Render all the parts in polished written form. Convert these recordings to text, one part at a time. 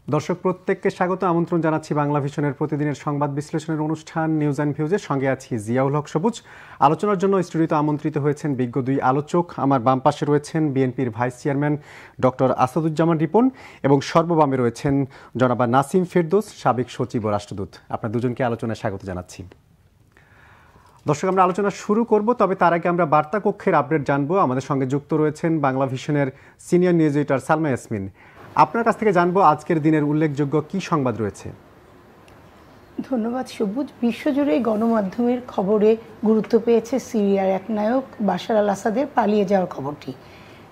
দর্শক প্রত্যেককে স্বাগত আমন্ত্রণ জানাচ্ছি বাংলা ভিশনের প্রতিদিনের সংবাদ বিশ্লেষণের অনুষ্ঠান নিউজ অ্যান্ড ভিউজের সঙ্গে আছি জিয়াউল হক সবুজ। আলোচনার জন্য স্টুডিওতে আমন্ত্রিত হয়েছেন বিজ্ঞ দুই আলোচক। আমার বাম পাশে রয়েছেন বিএনপির vice chairman doctor Asaduzzaman Ripon এবং সর্ববামে রয়েছেন জনাবা নাসিম ফেরদৌস, সাবেক সচিব ও রাষ্ট্রদূত। আপনার দুজনকে আলোচনায় স্বাগত জানাচ্ছি। দর্শক, আমরা আলোচনা শুরু করব, তবে তার আগে আমরা বার্তা কক্ষের আপডেট জানবো। আমাদের সঙ্গে যুক্ত রয়েছেন বাংলা ভিশনের senior news editor Salma Yasmin. আপনার কাছ থেকে জানবো আজকের দিনের উল্লেখযোগ্য কি সংবাদ রয়েছে। ধন্যবাদ সবুজ। বিশ্বজুড়ে গণমাধ্যমের খবরে গুরুত্ব পেয়েছে সিরিয়ার এক নায়ক বাশার আল আসাদের পালিয়ে যাওয়ার খবরটি।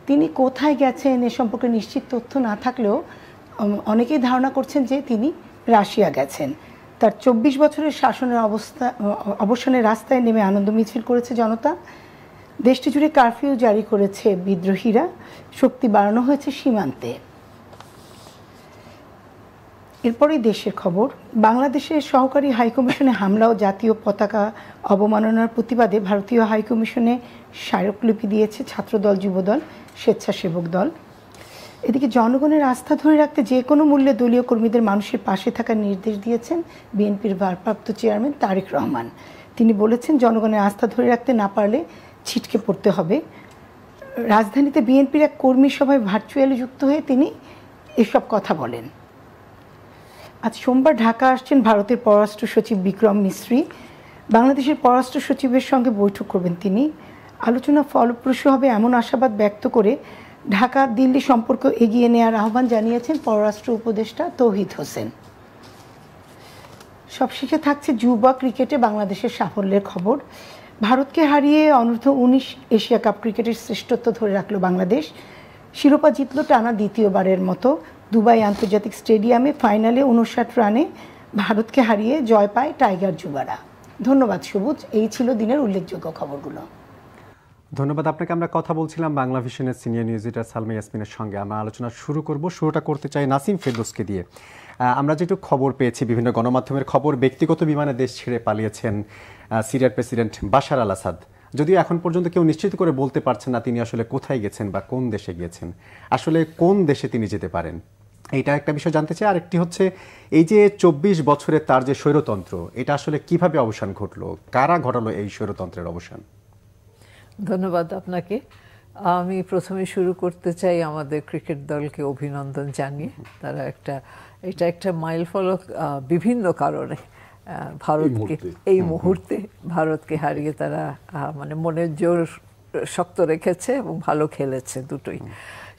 তিনি কোথায় গেছেন এ সম্পর্কে নিশ্চিত তথ্য না থাকলেও অনেকেই ধারণা করছেন যে তিনি রাশিয়া গেছেন। তার 24 বছরের শাসনের অবসানের রাস্তায় নেমে আনন্দ মিছিল করেছে জনতা। দেশটি জুড়ে কারফিউ জারি করেছে বিদ্রোহীরা। শক্তি বাড়ানো হয়েছে সীমান্তে। এরপরেই দেশের খবর। বাংলাদেশের সহকারী হাইকমিশনে হামলা ও জাতীয় পতাকা অবমাননার প্রতিবাদে ভারতীয় হাইকমিশনে স্মারকলিপি দিয়েছে ছাত্রদল, যুবদল, স্বেচ্ছাসেবক দল। এদিকে জনগণের আস্থা ধরে রাখতে যে কোনো মূল্যে দলীয় কর্মীদের মানুষের পাশে থাকার নির্দেশ দিয়েছেন বিএনপির ভারপ্রাপ্ত চেয়ারম্যান তারেক রহমান। তিনি বলেছেন, জনগণের আস্থা ধরে রাখতে না পারলে ছিটকে পড়তে হবে। রাজধানীতে বিএনপির এক কর্মী সভায় ভার্চুয়ালি যুক্ত হয়ে তিনি এসব কথা বলেন। আজ সোমবার ঢাকা আসছেন ভারতের পররাষ্ট্র সচিব বিক্রম মিশ্রি। বাংলাদেশের পররাষ্ট্র সচিবের সঙ্গে বৈঠক করবেন তিনি। আলোচনা ফলপ্রসূ হবে এমন আশাবাদ ব্যক্ত করে ঢাকা দিল্লি সম্পর্ক এগিয়ে নেওয়ার আহ্বান জানিয়েছেন পররাষ্ট্র উপদেষ্টা তৌহিদ হোসেন। সবশেষে থাকছে যুবা ক্রিকেটে বাংলাদেশের সাফল্যের খবর। ভারতকে হারিয়ে অনূর্ধ্ব-19 এশিয়া কাপ ক্রিকেটের শ্রেষ্ঠত্ব ধরে রাখল বাংলাদেশ। শিরোপা জিতল টানা দ্বিতীয়বারের মতো। দুবাই আন্তর্জাতিক স্টেডিয়ামে ফাইনালে 59 রানে ভারতকে হারিয়ে জয় পায় টাইগার যুবারা। ধন্যবাদ সবুজ। এই ছিল দিনের উল্লেখযোগ্য খবরগুলো। ধন্যবাদ আপনাকে। আমরা কথা বলছিলাম বাংলা ভিশনের সিনিয়র নিউজ এডিটর সালমা ইয়াসমিনের সঙ্গে। আমরা আলোচনা শুরুটা করতে চাই নাসিম ফেরদৌসকে দিয়ে। আমরা যেটু খবর পেয়েছি, বিভিন্ন গণমাধ্যমের খবর, ব্যক্তিগত বিমানে দেশ ছেড়ে পালিয়েছেন সিরিয়ার প্রেসিডেন্ট বাশার আল আসাদ। যদিও এখন পর্যন্ত কেউ নিশ্চিত করে বলতে পারছেন না তিনি আসলে কোথায় গেছেন বা কোন দেশে গিয়েছেন। আসলে কোন দেশে তিনি যেতে পারেন, এইটা একটা বিষয় জানতে চাই। আরেকটি হচ্ছে, এই যে 24 বছরের তার যে স্বৈরতন্ত্র, এটা আসলে কিভাবে অবসান ঘটলো, কারা ঘটালো এই স্বৈরতন্ত্রের অবসান? ধন্যবাদ আপনাকে। আমি প্রথমে শুরু করতে চাই আমাদের ক্রিকেট দলকে অভিনন্দন জানিয়ে। তারা এটা একটা মাইল ফলক বিভিন্ন কারণে। ভারতকে এই মুহূর্তে ভারতকে হারিয়ে তারা মানে মনের জোর শক্ত রেখেছে এবং ভালো খেলেছে দুটোই,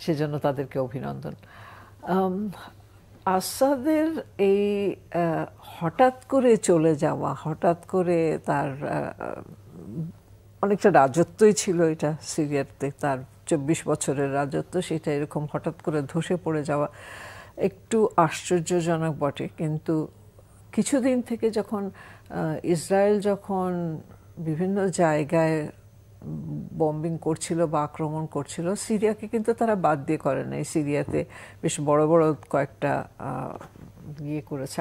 সেজন্য তাদেরকে অভিনন্দন। আসাদের এই হঠাৎ করে চলে যাওয়া, হঠাৎ করে তার অনেকটা রাজত্বই ছিল এটা সিরিয়াতে, তার 24 বছরের রাজত্ব, সেটা এরকম হঠাৎ করে ধসে পড়ে যাওয়া একটু আশ্চর্যজনক বটে। কিন্তু কিছুদিন থেকে যখন ইসরায়েল যখন বিভিন্ন জায়গায় বম্বিং করছিল বা আক্রমণ করছিল, সিরিয়াকে কিন্তু তারা বাদ দিয়ে করে নাই। সিরিয়াতে বেশ বড় বড় কয়েকটা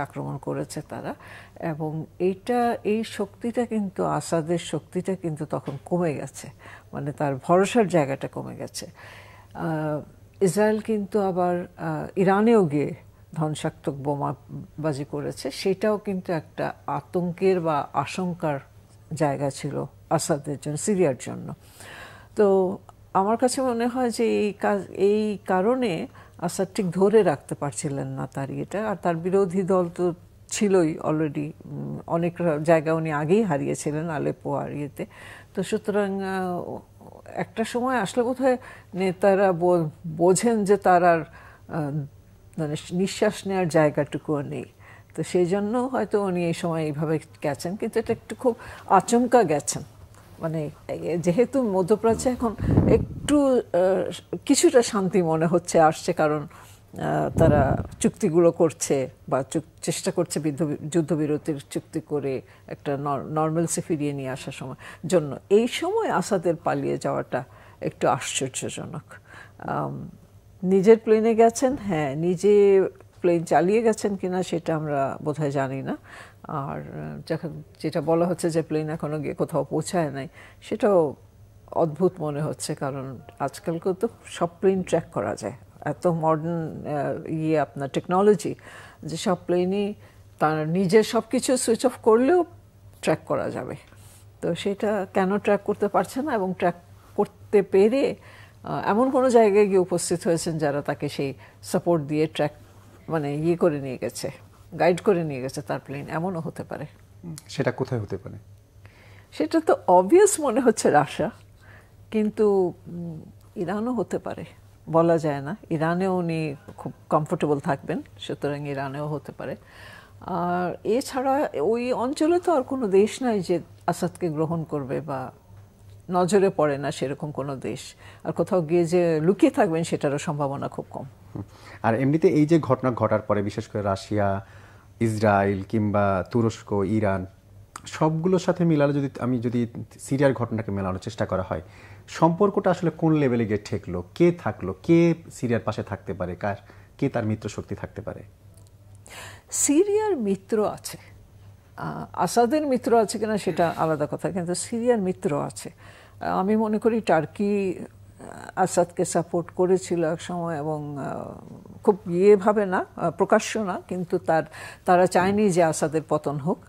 আক্রমণ করেছে তারা, এবং এই শক্তিটা কিন্তু, আসাদের শক্তিটা কিন্তু তখন কমে গেছে, মানে তার ভরসার জায়গাটা কমে গেছে। ইসরায়েল কিন্তু আবার ইরানেও গিয়ে ধ্বংসাত্মক বোমাবাজি করেছে, সেটাও কিন্তু একটা আতঙ্কের বা আশঙ্কার জায়গা ছিল আসাদের জন্য, সিরিয়ার জন্য। তো আমার কাছে মনে হয় যে এই কারণে আসাদ ঠিক ধরে রাখতে পারছিলেন না তার ইয়েটা। আর তার বিরোধী দল তো ছিলই অলরেডি, অনেক জায়গা উনি আগেই হারিয়েছিলেন আলেপো আর ইয়েতে। তো সুতরাং একটা সময় আসলে বোধহয় নেতারা বোঝেন যে তার আর মানে নিঃশ্বাস নেওয়ার জায়গাটুকুও নেই। তো সেই জন্য হয়তো উনি এই সময় এইভাবে গেছেন, কিন্তু এটা একটু খুব আচমকা গেছেন। মানে যেহেতু মধ্যপ্রাচ্যে এখন একটু কিছুটা শান্তি মনে হচ্ছে আসছে, কারণ তারা চুক্তিগুলো করছে বা চেষ্টা করছে যুদ্ধবিরতির চুক্তি করে একটা নর্মালসি ফিরিয়ে নিয়ে আসার জন্য এই সময় আসাদের পালিয়ে যাওয়াটা একটু আশ্চর্যজনক। নিজের প্লেনে গেছেন, হ্যাঁ, নিজে প্লেন চালিয়ে গেছেন কিনা সেটা আমরা বোধহয় জানি না। আর যেটা বলা হচ্ছে যে প্লেন এখনো গিয়ে কোথাও পৌঁছায় নাই, সেটাও অদ্ভুত মনে হচ্ছে, কারণ আজকালকেও তো সব প্লেন ট্র্যাক করা যায়। এত মডার্ন আপনার টেকনোলজি যে সব প্লেনই তার নিজের সব কিছু সুইচ অফ করলেও ট্র্যাক করা যাবে। তো সেটা কেন ট্র্যাক করতে পারছে না, এবং ট্র্যাক করতে পেরে এমন কোনো জায়গায় গিয়ে উপস্থিত হয়েছেন যারা তাকে সেই সাপোর্ট দিয়ে ট্র্যাক মানে করে নিয়ে গেছে, গাইড করে নিয়ে গেছে তার প্লেন, এমনও হতে পারে। সেটা কোথায় হতে পারে? সেটা তো অবভিয়াস মনে হচ্ছে রাশিয়া, কিন্তু ইরানও হতে পারে, বলা যায় না। ইরানেও উনি খুব কমফোর্টেবল থাকবেন, সুতরাং ইরানেও হতে পারে। আর এছাড়া ওই অঞ্চলে তো আর কোনো দেশ নাই যে আসাদকে গ্রহণ করবে বা নজরে পড়ে না সেরকম কোনো দেশ। আর কোথাও গিয়ে যে লুকিয়ে থাকবেন সেটারও সম্ভাবনা খুব কম। আর এমনিতে এই যে ঘটনা ঘটার পরে বিশেষ করে রাশিয়া, ইসরায়েল কিংবা তুরস্ক, ইরান সবগুলোর সাথে মিলালে যদি সিরিয়ার ঘটনাকে মেলানোর চেষ্টা করা হয়, সম্পর্কটা আসলে কোন লেভেলে গিয়ে ঠেকলো, কে থাকলো, কে সিরিয়ার পাশে থাকতে পারে, কে তার মিত্র শক্তি থাকতে পারে? সিরিয়ার মিত্র আছে, আসাদের মিত্র আছে কিনা সেটা আলাদা কথা, কিন্তু সিরিয়ার মিত্র আছে। আমি মনে করি টার্কি আসাদকে সাপোর্ট করেছিল এক সময়, এবং খুব ভাবে না, প্রকাশ্য না, কিন্তু তারা চায়নি যে আসাদের পতন হোক।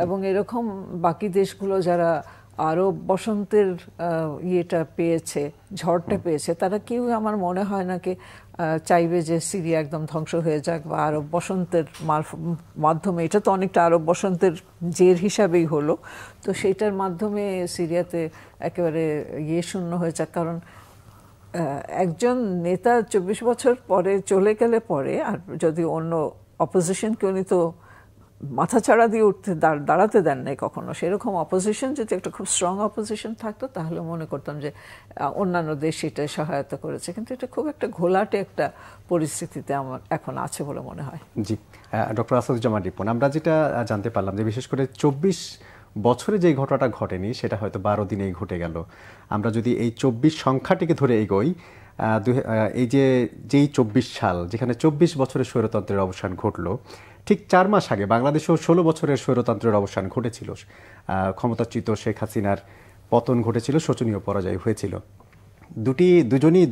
এবং এরকম বাকি দেশগুলো যারা আরব বসন্তের পেয়েছে, ঝড়টা পেয়েছে, তারা কেউ আমার মনে হয় না কি চাইবে যে সিরিয়া একদম ধ্বংস হয়ে যাক বা আরব বসন্তের মাধ্যমে। এটা তো অনেকটা আরব বসন্তের জের হিসাবেই হলো, তো সেইটার মাধ্যমে সিরিয়াতে একেবারে শূন্য হয়ে যাক। কারণ একজন নেতা 24 বছর পরে চলে গেলে পরে, আর যদি অন্য অপোজিশনকে উনি তো মাথা ছাড়া দিয়ে দাঁড়াতে দেন নাই কখনো, সেরকম অপোজিশন যদি একটা খুব স্ট্রং অপোজিশন থাকতো তাহলে মনে করতাম যে অন্যান্য দেশ সেটা সহায়তা করেছে। কিন্তু এটা খুব একটা ঘোলাটে একটা পরিস্থিতিতে আমার এখন আছে বলে মনে হয়। জি, ডক্টর আসাদুজ্জামান রিপন, আমরা যেটা জানতে পারলাম যে বিশেষ করে 24 বছরে যে ঘটনাটা ঘটেনি সেটা হয়তো 12 দিনেই ঘটে গেল। আমরা যদি এই 24 সংখ্যাটিকে ধরে এগোই, এই যেই 24 সাল, যেখানে 24 বছরের স্বৈরতন্ত্রের অবসান ঘটলো, ঠিক 4 মাস আগে বাংলাদেশেও 16 বছরের স্বৈরতন্ত্রের অবসান ঘটেছিল। ক্ষমতাচ্যুত শেখ হাসিনার পতন ঘটেছিল, শোচনীয় পরাজয় হয়েছিল।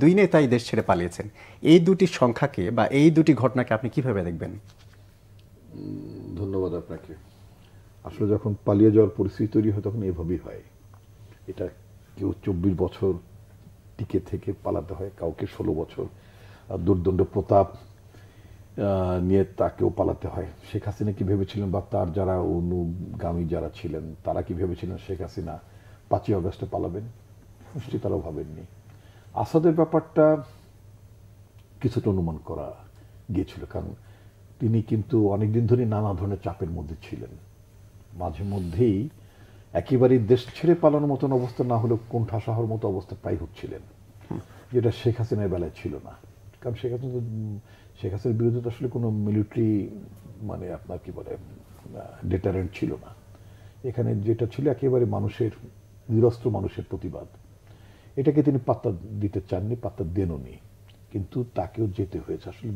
দুই নেতাই দেশ ছেড়ে পালিয়েছেন। এই দুটি সংখ্যাকে বা এই দুটি ঘটনাকে আপনি কিভাবে দেখবেন? ধন্যবাদ আপনাকে। আসলে যখন পালিয়ে যাওয়ার পরিস্থিতি তৈরি হয় তখন এভাবেই হয়। এটা কেউ 24 বছর টিকে থেকে পালাতে হয়, কাউকে 16 বছর দুর্দণ্ড প্রতাপ নিয়ে তাকেও পালাতে হয়। শেখ হাসিনা কি ভেবেছিলেন, বা তার যারা অনুগামী যারা ছিলেন তারা কি ভেবেছিলেন শেখ হাসিনা 5ই আগস্টে পালাবেন? নিশ্চয়ই তারাও ভাবেননি। আসাদের ব্যাপারটা কিছুটা অনুমান করা গিয়েছিল, কারণ তিনি কিন্তু অনেকদিন ধরে নানা ধরনের চাপের মধ্যে ছিলেন। মাঝে মধ্যেই একেবারেই দেশ ছেড়ে পালানোর মতন অবস্থা না হলেও কোণঠাসা হওয়ার মতো অবস্থা প্রায় হচ্ছিলেন, যেটা শেখ হাসিনার বেলায় ছিল না। কারণ শেখ হাসিনার বিরুদ্ধে তো আসলে কোনো মিলিটারি মানে আপনার কি বলে ডেটারেন্ট ছিল না। এখানে যেটা ছিল একেবারে মানুষের নিরস্ত্র মানুষের প্রতিবাদ। এটাকে তিনি পাত্তা দিতে চাননি, পাত্তা দেননি, কিন্তু তাকেও যেতে হয়েছে। আসলে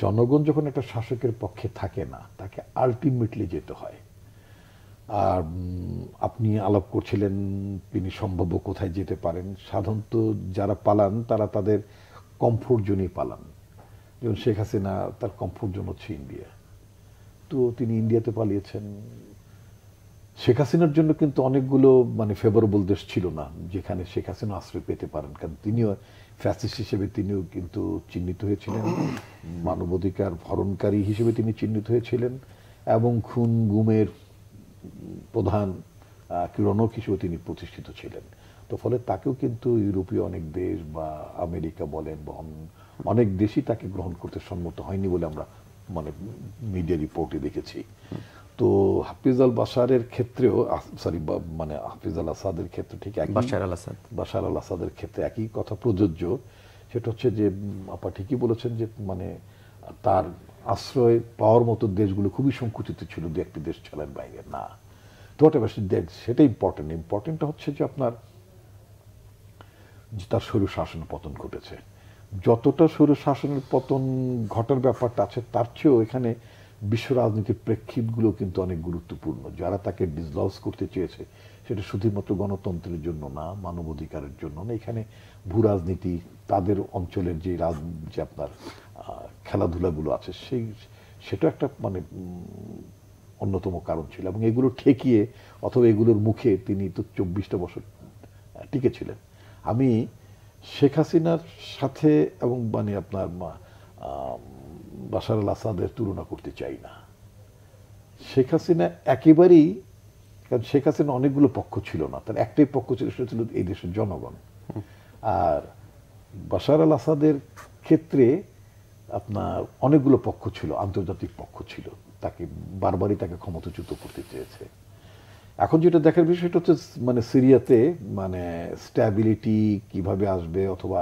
জনগণ যখন একটা শাসকের পক্ষে থাকে না, তাকে আলটিমেটলি যেতে হয়। আর আপনি আলাপ করছিলেন তিনি সম্ভাব্য কোথায় যেতে পারেন। সাধারণত যারা পালান তারা তাদের কমফোর্ট জোনেই পালান। যেমন শেখ হাসিনা, তার কমফোর্ট জোন হচ্ছে ইন্ডিয়া, তো তিনি ইন্ডিয়াতে পালিয়েছেন। শেখ হাসিনার জন্য কিন্তু অনেকগুলো মানে ফেভারেবল দেশ ছিল না যেখানে শেখ হাসিনা আশ্রয় পেতে পারেন, কারণ তিনিও ফ্যাসিস্ট হিসেবে তিনিও কিন্তু চিহ্নিত হয়েছিলেন, মানবাধিকার হরণকারী হিসেবে তিনি চিহ্নিত হয়েছিলেন, এবং খুন গুমের প্রধান ক্রীড়নক হিসেবে তিনি প্রতিষ্ঠিত ছিলেন। তো ফলে তাকেও কিন্তু ইউরোপীয় অনেক দেশ বা আমেরিকা বলেন বা অনেক দেশই তাকে গ্রহণ করতে সম্মত হয়নি বলে আমরা মানে মিডিয়া রিপোর্টে দেখেছি। তো হাফিজ আল বাশারের ক্ষেত্রেও মানে হাফিজ আল আসাদের ক্ষেত্রে ঠিক একই, বাশার আল আসাদের ক্ষেত্রে একই কথা প্রযোজ্য। সেটা হচ্ছে যে আপা ঠিকই বলেছেন যে মানে তার আশ্রয় পাওয়ার মতো দেশগুলো খুবই সংকুচিত ছিল, দু একটি দেশ ছাড়ার বাইরে না। তো সেটা ইম্পর্টেন্টটা হচ্ছে যে আপনার তার স্বৈর শাসনের পতন ঘটেছে। যতটা স্বৈর শাসনের পতন ঘটার ব্যাপারটা আছে, তার চেয়েও এখানে বিশ্ব রাজনীতির প্রেক্ষিতগুলো কিন্তু অনেক গুরুত্বপূর্ণ। যারা তাকে ডিসলজ করতে চেয়েছে সেটা শুধুমাত্র গণতন্ত্রের জন্য না, মানবাধিকারের জন্য না, এখানে ভূ রাজনীতি, তাদের অঞ্চলের যে যে আপনার খেলাধুলাগুলো আছে সেটা একটা মানে অন্যতম কারণ ছিল। এবং এগুলো ঠেকিয়ে অথবা এগুলোর মুখে তিনি তো 24টা বছর টিকে ছিলেন। আমি শেখ হাসিনার সাথে এবং মানে আপনার বাশার আল আসাদের তুলনা করতে চাই না। শেখ হাসিনা একেবারেই, কারণ শেখ হাসিনা অনেকগুলো পক্ষ ছিল না, তার একটাই পক্ষ ছিল, সেটা ছিল এই দেশের জনগণ। আর বাশার আল আসাদের ক্ষেত্রে আপনার অনেকগুলো পক্ষ ছিল, আন্তর্জাতিক পক্ষ ছিল, তাকে বারবারই তাকে ক্ষমতাচ্যুত করতে চেয়েছে। এখন যেটা দেখার বিষয় সেটা হচ্ছে মানে সিরিয়াতে মানে স্ট্যাবিলিটি কিভাবে আসবে অথবা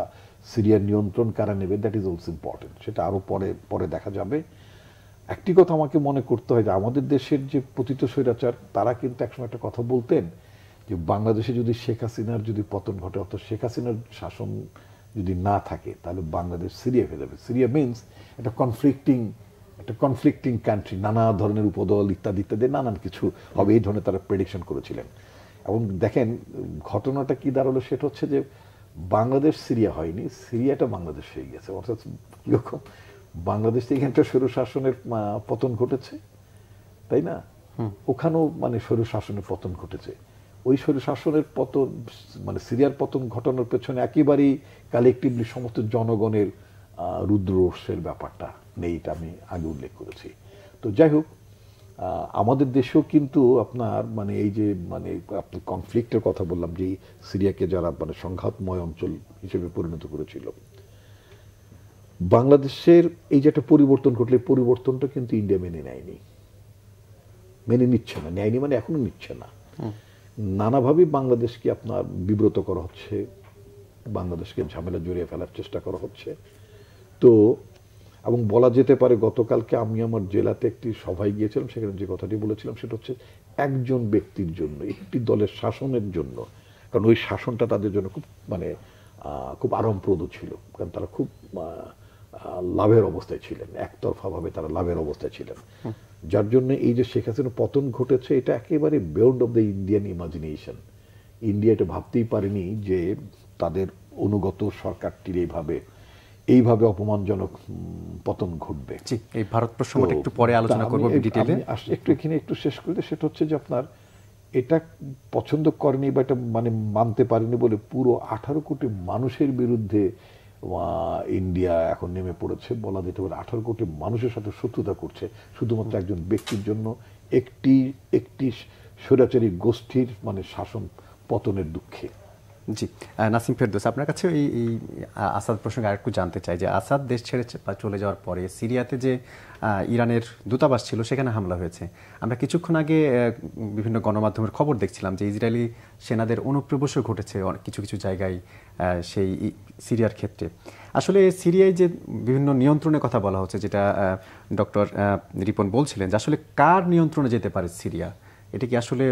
সিরিয়ার নিয়ন্ত্রণ কারা নেবে, দ্যাট ইজ অলসো ইম্পর্টেন্ট, সেটা আরো পরে দেখা যাবে। একটি কথা আমাকে মনে করতে হয় যে আমাদের দেশের যে পতিত স্বৈরাচার তারা কিন্তু একসময় একটা কথা বলতেন যে বাংলাদেশে যদি শেখ হাসিনার যদি পতন ঘটে অর্থাৎ শেখ হাসিনার শাসন যদি না থাকে তাহলে বাংলাদেশ সিরিয়া হয়ে যাবে। সিরিয়া মিনস একটা কনফ্লিক্টিং কান্ট্রি, নানা ধরনের উপদল ইত্যাদি ইত্যাদি নানান কিছু হবে, এই ধরনের তারা প্রেডিকশন করেছিলেন। এবং দেখেন ঘটনাটা কি দাঁড়ালো, সেটা হচ্ছে যে বাংলাদেশ সিরিয়া হয়নি, সিরিয়াটা বাংলাদেশ হয়ে গেছে। অর্থাৎ কিরকম বাংলাদেশ থেকে একটা স্বৈরশাসনের পতন ঘটেছে, তাই না? ওখানেও মানে স্বৈরশাসনের পতন ঘটেছে। ওই স্বৈরশাসনের পতন মানে সিরিয়ার পতন ঘটানোর পেছনে একেবারেই কালেকটিভলি সমস্ত জনগণের রুদ্ররোষের ব্যাপারটা নেই, এটা আমি আগে উল্লেখ করেছি। তো যাই হোক, আমাদের দেশেও কিন্তু আপনার মানে এই যে মানে আপনি কনফ্লিক্টের কথা বললাম, যে সিরিয়াকে যারা মানে সংঘাতময় অঞ্চল হিসেবে পরিণত করেছিল, বাংলাদেশের এই যে একটা পরিবর্তন ঘটলে পরিবর্তনটা কিন্তু ইন্ডিয়া মেনে নিচ্ছে না, নেয়নি মানে এখনো নিচ্ছে না। নানাভাবেই বাংলাদেশকে আপনার বিব্রত করা হচ্ছে, বাংলাদেশকে ঝামেলা জড়িয়ে ফেলার চেষ্টা করা হচ্ছে। তো এবং বলা যেতে পারে গতকালকে আমি আমার জেলাতে একটি সভায় গিয়েছিলাম, সেখানে যে কথাটি বলেছিলাম সেটা হচ্ছে একজন ব্যক্তির জন্য, একটি দলের শাসনের জন্য, কারণ ওই শাসনটা তাদের জন্য খুব মানে খুব আরামপ্রদ ছিল, কারণ তারা খুব লাভের অবস্থায় ছিলেন, একতরফাভাবে তারা লাভের অবস্থায় ছিলেন, যার জন্য এই যে শেখ হাসিনার পতন ঘটেছে এটা একেবারে beyond of the Indian imagination. India এটা ভাবতেই পারেনি যে তাদের অনুগত সরকারটির এইভাবে অপমানজনক পতন ঘটবে। এই ভারত প্রসঙ্গটা একটু পরে আলোচনা করব ডিটেইলে। এখানে একটু শেষ করে, সেটা হচ্ছে যে আপনার এটা পছন্দ করেনি বা এটা মানে মানতে পারেনি বলে পুরো 18 কোটি মানুষের বিরুদ্ধে ইন্ডিয়া এখন নেমে পড়েছে, বলা যেতে পারে 18 কোটি মানুষের সাথে শত্রুতা করছে শুধুমাত্র একজন ব্যক্তির জন্য, একটি স্বৈরাচারী গোষ্ঠীর মানে শাসন পতনের দুঃখে। জি, নাসিম ফেরদৌস, আপনার কাছে এই আসাদ প্রসঙ্গে আরেকটু জানতে চাই যে আসাদ দেশ ছেড়ে চলে যাওয়ার পরে সিরিয়াতে যে ইরানের দূতাবাস ছিল সেখানে হামলা হয়েছে। আমরা কিছুক্ষণ আগে বিভিন্ন গণমাধ্যমের খবর দেখছিলাম যে ইসরায়েলি সেনাদের অনুপ্রবেশও ঘটেছে কিছু কিছু জায়গায় সেই সিরিয়ার ক্ষেত্রে। আসলে সিরিয়ায় যে বিভিন্ন নিয়ন্ত্রণের কথা বলা হচ্ছে, যেটা ডক্টর রিপন বলছিলেন যে আসলে কার নিয়ন্ত্রণে যেতে পারে সিরিয়া, এটা কি আসলে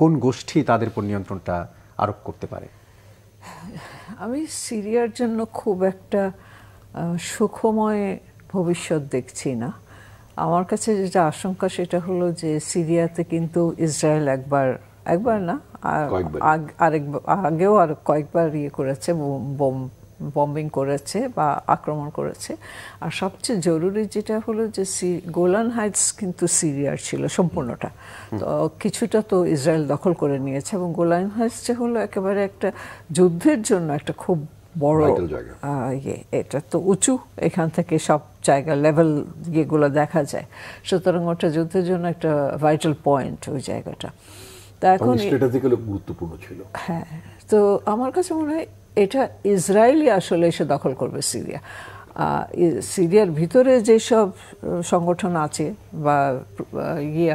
কোন গোষ্ঠী তাদের উপর নিয়ন্ত্রণটা আরোপ করতে পারে? আমি সিরিয়ার জন্য খুব একটা সুখময় ভবিষ্যৎ দেখছি না। আমার কাছে যেটা আশঙ্কা সেটা হলো যে সিরিয়াতে কিন্তু ইসরায়েল একবার না আগেও আর কয়েকবার করেছে, বম্বিং করেছে বা আক্রমণ করেছে। আর সবচেয়ে জরুরি যেটা হলো যে গোলান হাইটস কিন্তু সিরিয়ার ছিল সম্পূর্ণটা, তো কিছুটা তো ইসরায়েল দখল করে নিয়েছে। এবং গোলান হাইটসটা হলো একেবারে একটা যুদ্ধের জন্য একটা খুব বড় এটা তো উঁচু, এখান থেকে সব জায়গা লেভেল ইয়েগুলো দেখা যায়, সুতরাং ওটা যুদ্ধের জন্য একটা ভাইটাল পয়েন্ট ওই জায়গাটা। তা এখন স্ট্র্যাটেজিক্যালি গুরুত্বপূর্ণ ছিল। হ্যাঁ, তো আমার কাছে মনে হয় এটা ইসরায়েলই আসলে এসে দখল করবে সিরিয়া। সিরিয়ার ভিতরে যেসব সংগঠন আছে বা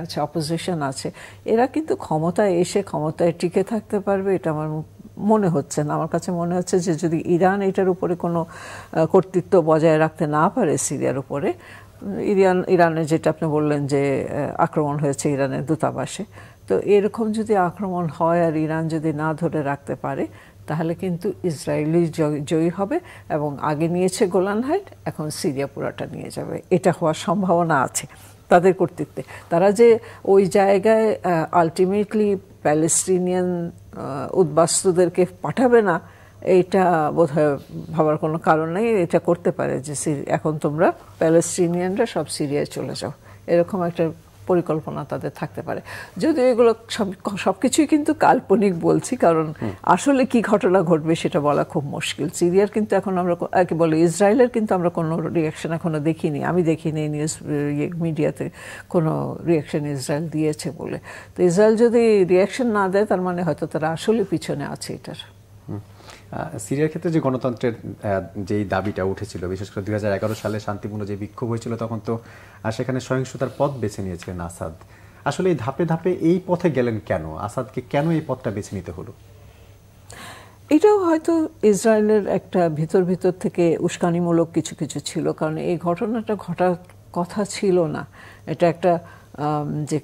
আছে, অপোজিশন আছে, এরা কিন্তু ক্ষমতায় টিকে থাকতে পারবে এটা আমার মনে হচ্ছে না। আমার কাছে মনে হচ্ছে যে যদি ইরান এটার উপরে কোনো কর্তৃত্ব বজায় রাখতে না পারে সিরিয়ার উপরে, ইরানের যেটা আপনি বললেন যে আক্রমণ হয়েছে ইরানের দূতাবাসে, তো এরকম যদি আক্রমণ হয় আর ইরান যদি না ধরে রাখতে পারে তাহলে কিন্তু ইসরায়েলি জয়ী হবে এবং আগে নিয়েছে গোলান হাইট, এখন সিরিয়া পুরাটা নিয়ে যাবে, এটা হওয়ার সম্ভাবনা আছে। তাদের কর্তৃত্বে। তারা যে ওই জায়গায় আলটিমেটলি প্যালেস্টিনিয়ান উদ্বাস্তুদেরকে পাঠাবে না, এইটা বোধহয় ভাবার কোনো কারণ নেই। এটা করতে পারে যে এখন তোমরা প্যালেস্টিনিয়ানরা সব সিরিয়ায় চলে যাও, এরকম একটা পরিকল্পনা তাদের থাকতে পারে। যদিও এগুলো সবকিছুই কিন্তু কাল্পনিক বলছি, কারণ আসলে কি ঘটনা ঘটবে সেটা বলা খুব মুশকিল। সিরিয়ার কিন্তু এখন আমরা কি বলে ইসরায়েলের কিন্তু আমরা কোনো রিয়াকশন এখনো দেখিনি, আমি দেখিনি নিউজ মিডিয়াতে কোনো রিয়াকশন ইসরায়েল দিয়েছে বলে। তো ইসরায়েল যদি রিয়াকশন না দেয় তার মানে হয়তো তারা আসলে পিছনে আছে এটার। সিরিয়ার ক্ষেত্রে যে গণতন্ত্রের যেই দাবিটা উঠেছিল, বিশেষ করে 2011 সালে শান্তিপূর্ণ যে বিক্ষোভ হয়েছিল, তখন তো সেখানে সহিংসতার পথ বেছে নিয়েছিলেন আসাদ। আসলে এই ধাপে ধাপে এই পথে গেলেন কেন? আসাদকে কেন এই পথটা বেছে নিতে হলো? এটাও হয়তো ইসরায়েলের একটা ভিতর ভিতর থেকে উস্কানিমূলক কিছু কিছু ছিল, কারণ এই ঘটনাটা ঘটার কথা ছিল না। এটা একটা যে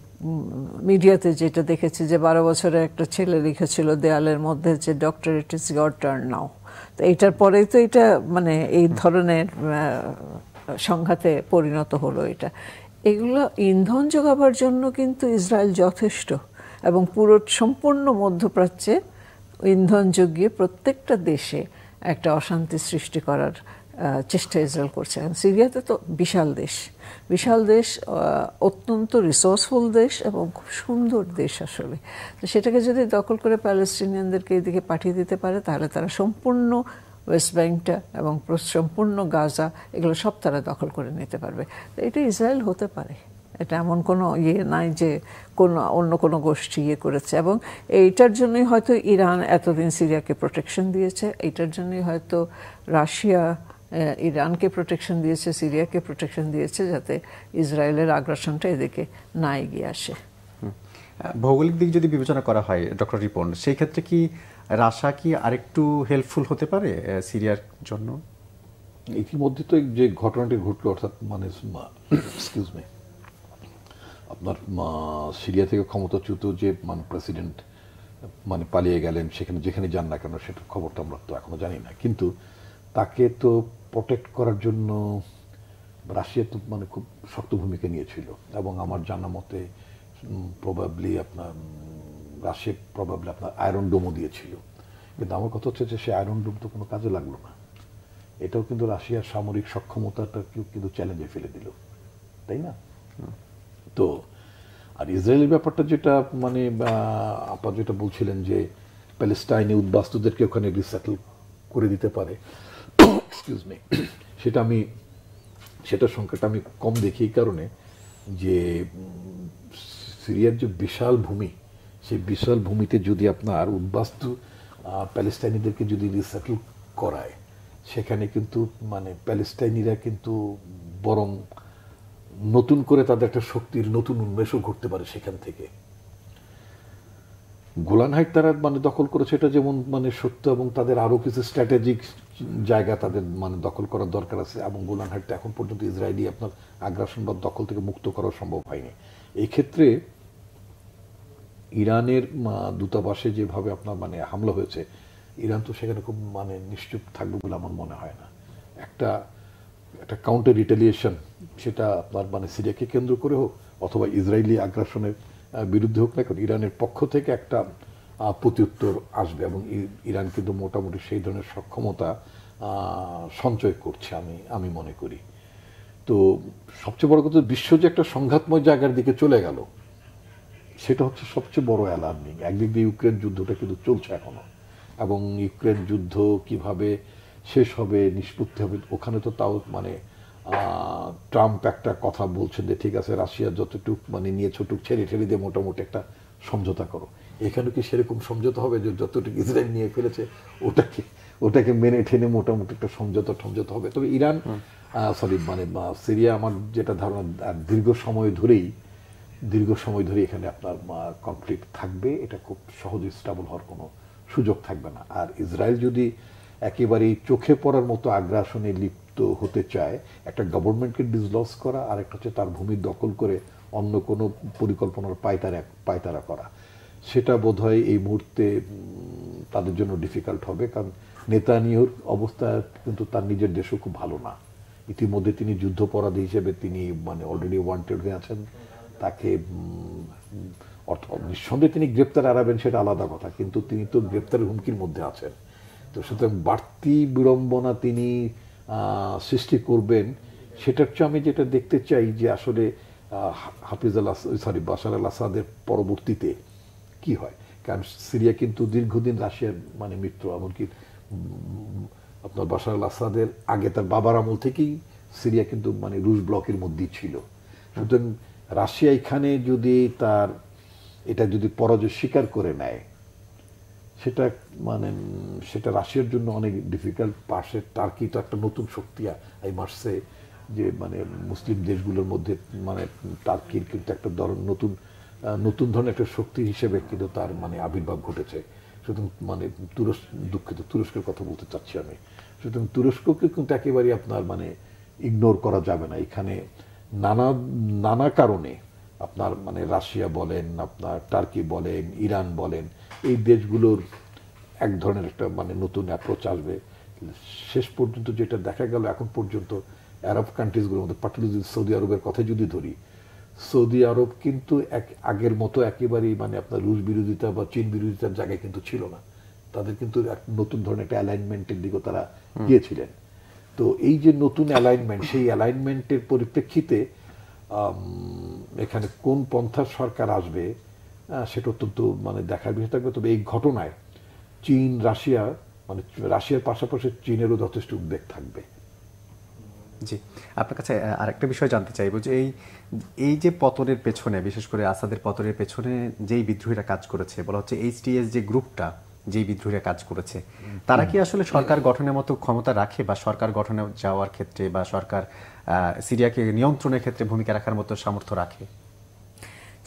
মিডিয়াতে যেটা দেখেছি যে 12 বছরের একটা ছেলে লিখেছিল দেয়ালের মধ্যে যে doctor it is your turn now. তো এটার পরেই তো এটা মানে এই ধরনের সংঘাতে পরিণত হলো। এটা এগুলো ইন্ধন যোগাবার জন্য কিন্তু ইসরায়েল যথেষ্ট, এবং সম্পূর্ণ মধ্যপ্রাচ্যে ইন্ধন যোগিয়ে প্রত্যেকটা দেশে একটা অশান্তি সৃষ্টি করার চেষ্টা ইসরায়েল করছে। সিরিয়াতে তো বিশাল দেশ, অত্যন্ত রিসোর্সফুল দেশ এবং খুব সুন্দর দেশ আসলে। তো সেটাকে যদি দখল করে প্যালেস্টিনিয়ানদেরকে এদিকে পাঠিয়ে দিতে পারে, তাহলে তারা সম্পূর্ণ ওয়েস্ট ব্যাংকটা এবং সম্পূর্ণ গাজা এগুলো সব তারা দখল করে নিতে পারবে। তো এটা ইসরায়েল হতে পারে, এটা এমন কোনো নাই যে অন্য কোনো গোষ্ঠী করেছে। এবং এইটার জন্যই হয়তো ইরান এতদিন সিরিয়াকে প্রোটেকশন দিয়েছে, এইটার জন্যই হয়তো রাশিয়া ইরানকে প্রোটেকশন দিয়েছে, সিরিয়াকে প্রোটেকশন দিয়েছে, যাতে ইসরায়েলের আগ্রাসনটা এদিকে না এগিয়ে আসে। ভৌগোলিক দিক যদি বিবেচনা করা হয় ডক্টর রিপন, সেই ক্ষেত্রে কি রাশিয়া কি আরেকটু হেল্পফুল হতে পারে সিরিয়ার জন্য? ইতিমধ্যে তো যে ঘটনাটি ঘটলো, অর্থাৎ মানে আপনার সিরিয়া থেকে ক্ষমতাচ্যুত যে প্রেসিডেন্ট পালিয়ে গেলেন, যেখানে যান না কেন সেটার খবর তো আমরা তো এখনো জানি না। কিন্তু তাকে তো প্রোটেক্ট করার জন্য রাশিয়া তো খুব শক্ত ভূমিকা নিয়েছিল, এবং আমার জানা মতে রাশিয়া আপনার আয়রন ডোমও দিয়েছিল। কিন্তু আমার কথা হচ্ছে যে সে আয়রন ডোম তো কোনো কাজে লাগলো না। এটাও কিন্তু রাশিয়ার সামরিক সক্ষমতাটা কিন্তু চ্যালেঞ্জে ফেলে দিল, তাই না? তো আর ইসরায়েলের ব্যাপারটা যেটা আপনারা যেটা বলছিলেন যে প্যালেস্টাইনি উদ্বাস্তুদেরকে ওখানে রিসেটল করে দিতে পারে, সেটার সংখ্যাটা আমি কম দেখি এই কারণে যে সিরিয়ার যে বিশাল ভূমি, সেই বিশাল ভূমিতে যদি আপনার উদ্বাস্তু প্যালেস্টাইনিদেরকে যদি রিসেটল করায়, সেখানে কিন্তু প্যালেস্টাইনিরা কিন্তু বরং নতুন করে তাদের একটা শক্তির নতুন উন্মেষও ঘটতে পারে সেখান থেকে। গোলান হাইট তারা দখল করেছে, এটা যেমন সত্য, এবং তাদের আরো কিছু স্ট্র্যাটেজিক জায়গা তাদের দখল করার দরকার আছে, এবং গোলান হাইটটা এখন পর্যন্ত ইসরায়েলি আপনার আগ্রাসন বা দখল থেকে মুক্ত করা সম্ভব হয়নি। এই ক্ষেত্রে ইরানের দূতাবাসে যেভাবে আপনার হামলা হয়েছে, ইরান তো সেখানে খুব নিশ্চুপ থাকবে বলে আমার মনে হয় না। একটা কাউন্টার রিটেলিয়েশন, সেটা আপনার সিরিয়াকে কেন্দ্র করে হোক অথবা ইসরায়েলি আগ্রাসনের বিরুদ্ধে হোক না কেন, ইরানের পক্ষ থেকে একটা প্রত্যুত্তর আসবে, এবং ইরান কিন্তু মোটামুটি সেই ধরনের সক্ষমতা সঞ্চয় করছে আমি মনে করি। তো সবচেয়ে বড় কথা, বিশ্ব যে একটা সংঘাতময় জায়গার দিকে চলে গেল, সেটা হচ্ছে সবচেয়ে বড় অ্যালার্মিং। একদিক দিয়ে ইউক্রেন যুদ্ধটা কিন্তু চলছে এখনো, এবং ইউক্রেন যুদ্ধ কিভাবে শেষ হবে, নিষ্পত্তি হবে, ওখানে তো তাও ট্রাম্প একটা কথা বলছেন যে ঠিক আছে, রাশিয়া যতটুক নিয়ে ছোটুক ছেড়ে দিয়ে মোটামুটি একটা সমঝোতা করো। এখানে কি সেরকম সমঝোতা হবে যে যতটুকু ইসরায়েল নিয়ে ফেলেছে ওটাকে মেনে ঠেনে মোটামুটি একটা সমঝোতা হবে? তবে ইরান সিরিয়া, আমার যেটা ধারণা দীর্ঘ সময় ধরে এখানে আপনার কনফ্লিক্ট থাকবে, এটা খুব সহজে স্টেবল হওয়ার কোনো সুযোগ থাকবে না। আর ইসরায়েল যদি একেবারেই চোখে পড়ার মতো আগ্রাসনে লিপ্ত হতে চায়, একটা গভর্নমেন্টকে ডিসলজ করা, আর একটা হচ্ছে তার ভূমি দখল করে অন্য কোনো পরিকল্পনার পায়তারা করা, সেটা বোধহয় এই মুহূর্তে তাদের জন্য ডিফিকাল্ট হবে। কারণ নেতানিয়াহুর অবস্থা কিন্তু তার নিজের দেশও খুব ভালো না, ইতিমধ্যে তিনি যুদ্ধাপরাধী হিসেবে তিনি মানে অলরেডি ওয়ান্টেড হয়ে আছেন। তাকে নিঃসন্দেহে তিনি গ্রেপ্তার এড়াবেন সেটা আলাদা কথা, কিন্তু তিনি তো গ্রেপ্তারের হুমকির মধ্যে আছেন। তো সুতরাং বাড়তি বিড়ম্বনা তিনি সৃষ্টি করবেন, সেটার চেয়ে আমি যেটা দেখতে চাই যে আসলে বাশার আল আসাদের পরবর্তীতে কি হয়। কারণ সিরিয়া কিন্তু দীর্ঘদিন রাশিয়ার মানে মিত্র, এমনকি আপনার বাশার আল আসাদের আগে তার বাবার আমল থেকেই সিরিয়া কিন্তু মানে রুশ ব্লকের মধ্যেই ছিল। সুতরাং রাশিয়া এখানে যদি তার এটা যদি পরাজয় স্বীকার করে নেয়, সেটা মানে সেটা রাশিয়ার জন্য অনেক ডিফিকাল্ট। পাশে টার্কি তো একটা নতুন শক্তি এই মাসে, যে মানে মুসলিম দেশগুলোর মধ্যে মানে টার্কির কিন্তু একটা নতুন ধরনের একটা শক্তি হিসেবে কিন্তু তার মানে আবির্ভাব ঘটেছে। সুতরাং মানে তুরস্কের কথা বলতে চাচ্ছি আমি। সুতরাং তুরস্ককে কিন্তু একেবারে আপনার মানে ইগনোর করা যাবে না। এখানে নানা কারণে আপনার মানে রাশিয়া বলেন, আপনার টার্কি বলেন, ইরান বলেন, এই দেশগুলোর এক ধরনের একটা মানে নতুন অ্যাপ্রোচ আসবে। শেষ পর্যন্ত যেটা দেখা গেল এখন পর্যন্ত আরব কান্ট্রিজগুলোর মধ্যে, পার্টিকুলারলি সৌদি আরবের কথা যদি ধরি, সৌদি আরব কিন্তু আগের মতো একেবারেই মানে আপনার রুশ বিরোধিতা বা চীন বিরোধিতার জায়গায় কিন্তু ছিল না। তাদের কিন্তু এক নতুন ধরনের একটা অ্যালাইনমেন্টের দিকেও তারা গিয়েছিলেন। তো এই যে নতুন অ্যালাইনমেন্ট, সেই অ্যালাইনমেন্টের পরিপ্রেক্ষিতে এখানে কোন পন্থার সরকার আসবে সেটা অত্যন্ত মানে দেখার বিষয় থাকবে। তবে এই ঘটনায় চীন, রাশিয়া মানে রাশিয়ার পাশাপাশি চীনেরও যথেষ্ট উদ্বেগ থাকবে। জি, আপনার কাছে আরেকটা বিষয় জানতে চাইব যে এই যে পতনের পেছনে, বিশেষ করে আসাদের পতনের পেছনে যেই বিদ্রোহীরা কাজ করেছে, বলা হচ্ছে HTS যে গ্রুপটা, যেই বিদ্রোহীরা কাজ করেছে, তারা কি আসলে সরকার গঠনের মতো ক্ষমতা রাখে, বা সরকার গঠনে যাওয়ার ক্ষেত্রে বা সরকার সিরিয়াকে নিয়ন্ত্রণের ক্ষেত্রে ভূমিকা রাখার মতো সামর্থ্য রাখে?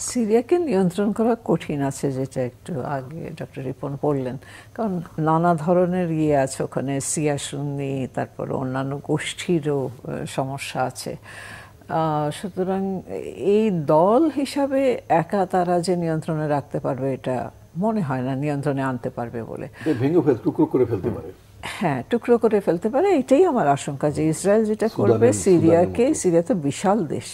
সিরিয়াকে নিয়ন্ত্রণ করা কঠিন আছে, যেটা একটু আগে ডক্টর রিপন বললেন, কারণ নানা ধরনের আছে ওখানে, শিয়া সুন্নি, তারপর অন্যান্য গোষ্ঠীরও সমস্যা আছে। সুতরাং এই দল হিসাবে একা তারা যে নিয়ন্ত্রণে রাখতে পারবে এটা মনে হয় না, নিয়ন্ত্রণে আনতে পারবে বলে। টুকরো করে ফেলতে পারে। হ্যাঁ, টুকরো করে ফেলতে পারে, এটাই আমার আশঙ্কা যে ইসরায়েল যেটা করবে সিরিয়া তো বিশাল দেশ,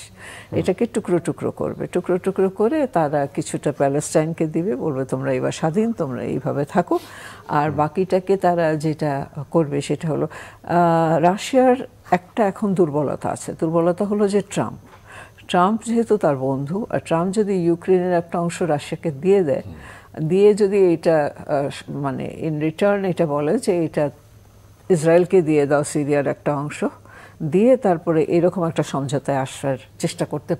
এটাকে টুকরো টুকরো করবে, টুকরো টুকরো করে তারা কিছুটা প্যালেস্টাইনকে দিবে, বলবে তোমরা এবার স্বাধীন, তোমরা এইভাবে থাকো। আর বাকিটাকে তারা যেটা করবে সেটা হলো, রাশিয়ার একটা এখন দুর্বলতা আছে, দুর্বলতা হলো যে ট্রাম্প যেহেতু তার বন্ধু, আর ট্রাম্প যদি ইউক্রেনের একটা অংশ রাশিয়াকে দিয়ে যদি এটা মানে ইন রিটার্ন এটা বলে যে এটা ইসরায়েলকে দিয়ে দাও, সিরিয়ার একটা অংশ দিয়ে, তারপরে এরকম একটা সমঝোতায় আসার চেষ্টা করতে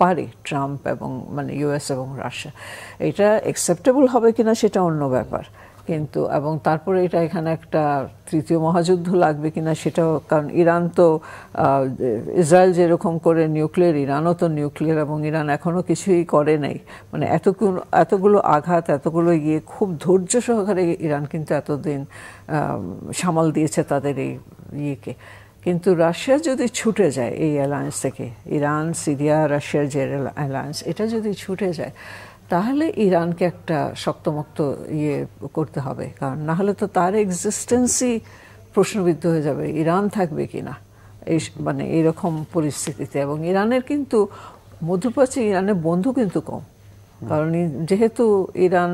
পারে ট্রাম্প এবং মানে US এবং রাশিয়া। এটা অ্যাকসেপ্টেবল হবে কিনা সেটা অন্য ব্যাপার, কিন্তু এবং তারপরে এটা এখানে একটা তৃতীয় মহাযুদ্ধ লাগবে কিনা সেটাও, কারণ ইরান তো ইসরায়েল যেরকম করে নিউক্লিয়ার, ইরানও তো নিউক্লিয়ার, এবং ইরান এখনও কিছুই করে নাই, মানে এতগুলো আঘাত, এতগুলো খুব ধৈর্য সহকারে ইরান কিন্তু এতদিন সামাল দিয়েছে তাদের এই কিন্তু রাশিয়া যদি ছুটে যায় এই অ্যালায়েন্স থেকে, ইরান, সিরিয়া, রাশিয়ার যে অ্যালায়েন্স, এটা যদি ছুটে যায়, তাহলে ইরানকে একটা শক্তমুক্ত করতে হবে, কারণ না হলে তো তার এক্সিস্টেন্সই প্রশ্নবিদ্ধ হয়ে যাবে, ইরান থাকবে কিনা এই মানে এইরকম পরিস্থিতিতে। এবং ইরানের কিন্তু মধ্যপ্রাচ্যে ইরানের বন্ধু কিন্তু কম, কারণ যেহেতু ইরান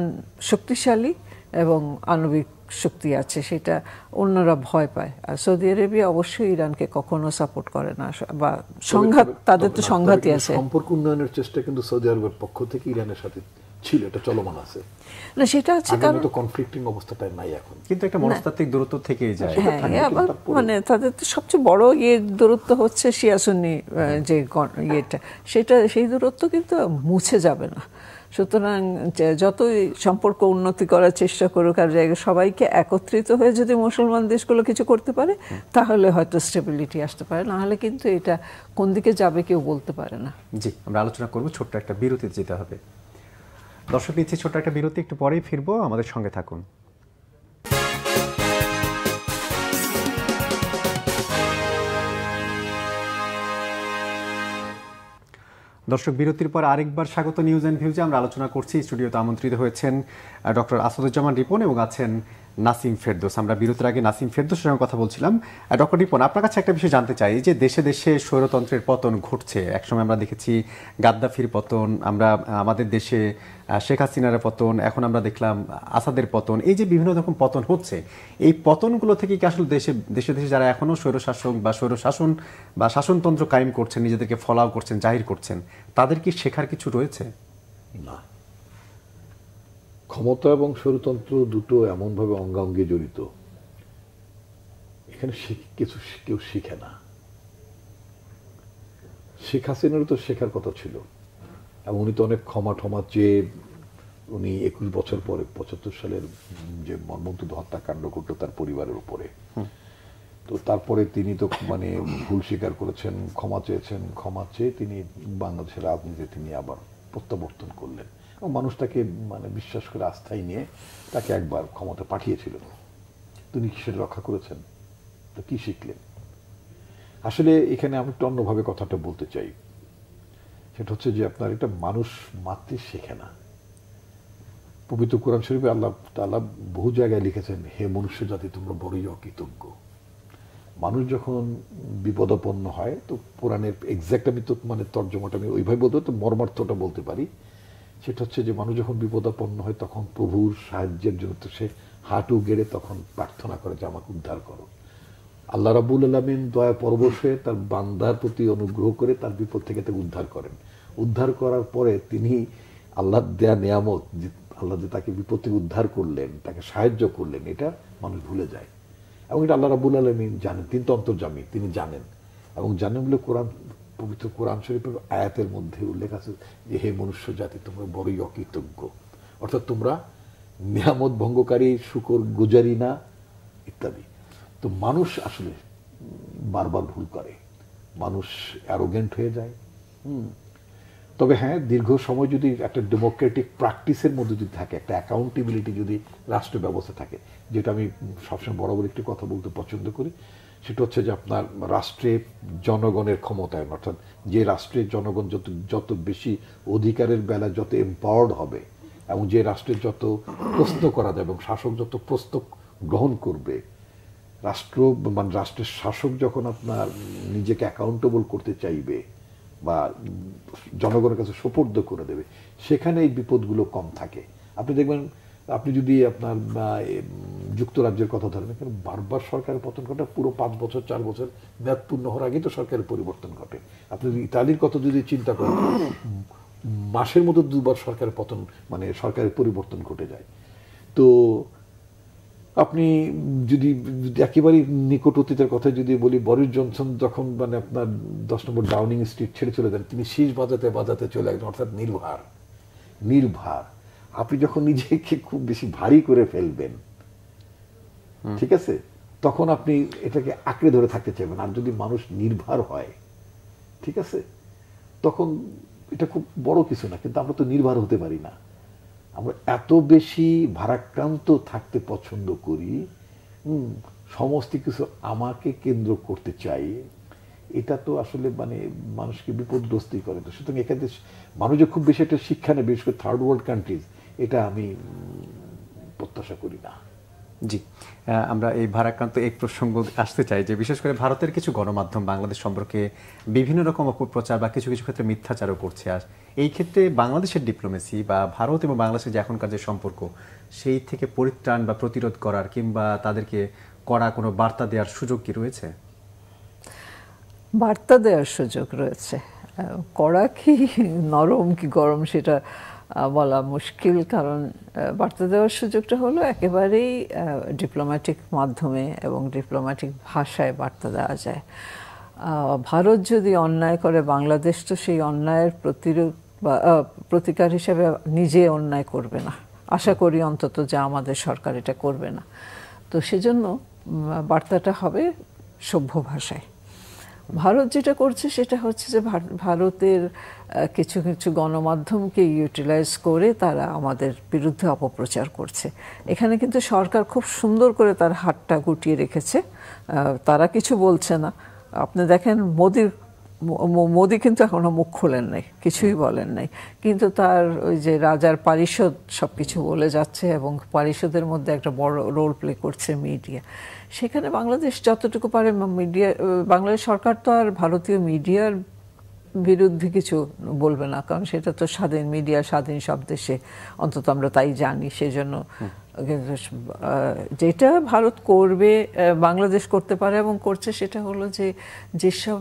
শক্তিশালী এবং আণবিক শক্তি আছে, সেটা অন্যরা ভয় পায়। আর সৌদি আরবিয়া অবশ্যই ইরানকে কখনো সাপোর্ট করে না, বা সংঘাত, তাদের তো সংঘাতই আছে। সম্পর্ক উন্নয়নের চেষ্টা কিন্তু সৌদি আরবের পক্ষ থেকে ইরানের সাথে ছিল, এটা চলমান আছে না, সেটা আছে, কারণ তো কনফ্লিক্টিং অবস্থাটা নাই এখন, কিন্তু একটা মনস্তাত্ত্বিক দূরত্ব থেকেই যায়। হ্যাঁ, মানে তাদের তো সবচেয়ে বড় দূরত্ব হচ্ছে শিয়া সুন্নি যে সেটা, সেই দূরত্ব কিন্তু মুছে যাবে না। সুতরাং যতই সম্পর্ক উন্নতি করার চেষ্টা করুক আর জায়গায়, সবাইকে একত্রিত হয়ে যদি মুসলমান দেশগুলো কিছু করতে পারে, তাহলে হয়তো স্টেবিলিটি আসতে পারে, না হলে কিন্তু এটা কোন দিকে যাবে কেউ বলতে পারে না। জি, আমরা আলোচনা করব, ছোট্ট একটা বিরতিতে যেতে হবে। দর্শক, নিচ্ছি ছোট্ট একটা বিরতি, একটু পরেই ফিরবো, আমাদের সঙ্গে থাকুন। দর্শক, বিরতির পর আরেকবার স্বাগত নিউজ অ্যান্ড ভিউজে। আমরা আলোচনা করছি, স্টুডিওতে আমন্ত্রিত হয়েছেন ডক্টর আসাদুজ্জামান রিপন এবং আছেন নাসিম ফেরদৌস। আমরা বিরতির আগে নাসিম ফেরদৌসের সঙ্গে কথা বলছিলাম। ডক্টর রিপন, আপনার কাছে একটা বিষয় জানতে চাই, যে দেশে দেশে স্বৈরতন্ত্রের পতন ঘটছে। একসময় আমরা দেখেছি গাদ্দাফির পতন, আমরা আমাদের দেশে শেখ হাসিনার পতন, এখন আমরা দেখলাম আসাদের পতন। এই যে বিভিন্ন রকম পতন হচ্ছে, এই পতনগুলো থেকে কি আসলে দেশে দেশে দেশে যারা এখনও স্বৈরশাসক বা স্বৈরশাসন বা শাসনতন্ত্র কায়েম করছেন, নিজেদেরকে ফলাও করছেন, জাহির করছেন, তাদের কি শেখার কিছু রয়েছে? না, ক্ষমতা এবং স্বৈরতন্ত্র দুটো এমনভাবে অঙ্গাঙ্গি জড়িত, এখানে কিছু কেউ শিখে না। শেখ হাসিনারও তো শেখার কথা ছিল, এবং উনি তো অনেক ক্ষমা টমা চেয়ে উনি 21 বছর পরে 75 সালের যে মর্মন্তুদ হত্যাকাণ্ড করতো তার পরিবারের উপরে, তো তারপরে তিনি তো মানে ভুল স্বীকার করেছেন, ক্ষমা চেয়েছেন, ক্ষমা চেয়ে তিনি বাংলাদেশের রাজনীতিতে তিনি আবার প্রত্যাবর্তন করলেন, এবং মানুষ তাকে মানে বিশ্বাস করে আস্থায় নিয়ে তাকে একবার ক্ষমতা পাঠিয়েছিল। তিনি কি সেটা রক্ষা করেছেন? তো কি শিখলেন? আসলে এখানে আমি একটু অন্যভাবে কথাটা বলতে চাই। সেটা হচ্ছে যে আপনার এটা মানুষ মাত্রে শেখে না। পবিত্র কোরআন শরীফে আল্লাহ তাআলা বহু জায়গায় লিখেছেন, হে মনুষ্য জাতি তোমরা বড়ই অকৃতজ্ঞ। মানুষ যখন বিপদাপন্ন হয়, তো কোরআনের এক্সাক্ট আমি তো মানে তর্জমাটা আমি ওইভাবে বলতে তো মর্মার্থটা বলতে পারি। সেটা হচ্ছে যে মানুষ যখন বিপদাপন্ন হয় তখন প্রভুর সাহায্যের জন্য তো সে হাঁটু গেড়ে তখন প্রার্থনা করে যে আমাকে উদ্ধার করো। আল্লাহ রাব্বুল আলামিন দয়া পরবশ হয়ে তার বান্দার প্রতি অনুগ্রহ করে তার বিপদ থেকে তাকে উদ্ধার করেন। উদ্ধার করার পরে তিনি আল্লাহর দেয়া নিয়ামত, যে আল্লাহ যে তাকে বিপদ থেকে উদ্ধার করলেন, তাকে সাহায্য করলেন, এটা মানুষ ভুলে যায়। এবং এটা আল্লাহ রাব্বুল আলামিন জানেন, তিনি তো অন্তর্যামী, তিনি জানেন, এবং জানেন বলে পবিত্র কোরআন শরীফের আয়াতের মধ্যে উল্লেখ আছে যে হে মনুষ্য জাতি তোমরা বড়ই অকৃতজ্ঞ, অর্থাৎ তোমরা নিয়ামত ভঙ্গকারী, শুকর গুজারি না, ইত্যাদি। তো মানুষ আসলে বারবার ভুল করে, মানুষ অ্যারোগেন্ট হয়ে যায়। তবে হ্যাঁ, দীর্ঘ সময় যদি একটা ডেমোক্রেটিক প্র্যাকটিসের মধ্যে যদি থাকে, একটা অ্যাকাউন্টেবিলিটি যদি রাষ্ট্র ব্যবস্থা থাকে, যেটা আমি সবসময় বরাবর একটি কথা বলতে পছন্দ করি, সেটা হচ্ছে যে আপনার রাষ্ট্রে জনগণের ক্ষমতায়ন, অর্থাৎ যে রাষ্ট্রের জনগণ যত বেশি অধিকারের বেলা যত এম্পাওয়ার্ড হবে, এবং যে রাষ্ট্রের যত প্রশ্ন করা যাবে এবং শাসক যত প্রশ্ন গ্রহণ করবে, রাষ্ট্র মানে রাষ্ট্রের শাসক যখন আপনার নিজেকে অ্যাকাউন্টেবল করতে চাইবে বা জনগণের কাছে সোপর্দ করে দেবে, সেখানে এই বিপদগুলো কম থাকে। আপনি দেখবেন, আপনি যদি আপনার যুক্তরাজ্যের কথা ধরেন, এখানে বারবার সরকারের পতন ঘটে, পুরো 5 বছর 4 বছর মেয়াদ পূর্ণ হওয়ার আগেই তো সরকারের পরিবর্তন ঘটে। আপনি ইতালির কথা যদি চিন্তা করেন, মাসের মধ্যে 2 বার সরকারের পতন মানে সরকারের পরিবর্তন ঘটে যায়। তো আপনি যদি একেবারে নিকট অতীতের কথা যদি বলি, বরিস জনসন যখন মানে আপনার 10 নম্বর ডাউনিং স্ট্রিট ছেড়ে চলে যান, তিনি শীষ বাজাতে বাজাতে চলে গেলেন, অর্থাৎ নির্ভার। আপনি যখন নিজেকে খুব বেশি ভারী করে ফেলবেন, ঠিক আছে, তখন আপনি এটাকে আঁকড়ে ধরে থাকতে চাইবেন। আর যদি মানুষ নির্ভর হয়, ঠিক আছে, তখন এটা খুব বড় কিছু না, কিন্তু আমরা তো নির্ভর হতে পারি না। আমরা এত বেশি ভারাক্রান্ত থাকতে পছন্দ করি, সমস্ত কিছু আমাকে কেন্দ্র করতে চাই, এটা তো আসলে মানে মানুষকে বিপদগ্রস্তই করে। তো সুতরাং এখানে মানুষ যে খুব বেশি একটা শিক্ষা নেই, বিশেষ করে থার্ড ওয়ার্ল্ড কান্ট্রিজ, এটা আমি প্রত্যাশা করি না। জি, আমরা এই ভারাক্রান্ত এক প্রসঙ্গ আসতে চাই, যে বিশেষ করে ভারতের কিছু গণমাধ্যম বাংলাদেশ সম্পর্কে বিভিন্ন রকম অপপ্রচার বা কিছু কিছু ক্ষেত্রে মিথ্যাচারও করছে। আর এই ক্ষেত্রে বাংলাদেশের ডিপ্লোমেসি বা ভারত এবং বাংলাদেশের যে এখনকার যে সম্পর্ক, সেই থেকে পরিত্রাণ বা প্রতিরোধ করার কিংবা তাদেরকে কড়া কোনো বার্তা দেওয়ার সুযোগ কি রয়েছে? বার্তা দেওয়ার সুযোগ রয়েছে। কড়া কি নরম কি গরম সেটা বলা মুশকিল, কারণ বার্তা দেওয়ার সুযোগটা হলো একেবারেই ডিপ্লোম্যাটিক মাধ্যমে এবং ডিপ্লোম্যাটিক ভাষায় বার্তা দেওয়া যায়। ভারত যদি অন্যায় করে, বাংলাদেশ তো সেই অন্যায়ের প্রতিকার হিসেবে নিজে অন্যায় করবে না, আশা করি অন্তত, যা আমাদের সরকার এটা করবে না। তো সেজন্য বার্তাটা হবে সভ্য ভাষায়। ভারত যেটা করছে সেটা হচ্ছে যে ভারতের কিছু কিছু গণমাধ্যমকে ইউটিলাইজ করে তারা আমাদের বিরুদ্ধে অপপ্রচার করছে। এখানে কিন্তু সরকার খুব সুন্দর করে তার হাতটা গুটিয়ে রেখেছে, তারা কিছু বলছে না। আপনি দেখেন মোদির মোদি কিন্তু এখনো মুখ খোলেন নাই, কিছুই বলেন নাই, কিন্তু তার ওই যে রাজার পারিষদ সবকিছু বলে যাচ্ছে এবং পারিষদের মধ্যে একটা বড় রোল প্লে করছে মিডিয়া। সেখানে বাংলাদেশ যতটুকু পারে মিডিয়া, বাংলাদেশ সরকার তো আর ভারতীয় মিডিয়ার বিরুদ্ধে কিছু বলবে না, কারণ সেটা তো স্বাধীন মিডিয়া, স্বাধীন সব দেশে, অন্তত আমরা তাই জানি। সেজন্য যেটা ভারত করবে, বাংলাদেশ করতে পারে এবং করছে, সেটা হলো যে যেসব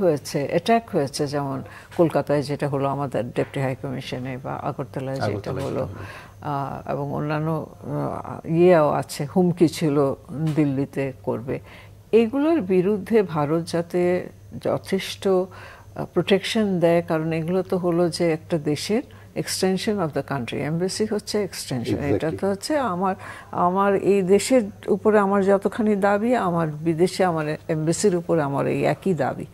হয়েছে, অ্যাটাক হয়েছে, যেমন কলকাতায় যেটা হলো আমাদের ডেপুটি হাই কমিশনে, বা আগরতলায় যেটা হলো, এবং অন্যান্য আছে, হুমকি ছিল দিল্লিতে করবে, এগুলোর বিরুদ্ধে ভারত যাতে যথেষ্ট প্রোটেকশন দেয়, কারণ এগুলো তো হলো যে একটা দেশের extension of the country. Embassy হচ্ছে এক্সটেনশন, এটা তো হচ্ছে আমার এই দেশের উপরে আমার যতখানি দাবি, আমার বিদেশে আমার এমবাসির উপরে আমার এই একই দাবি,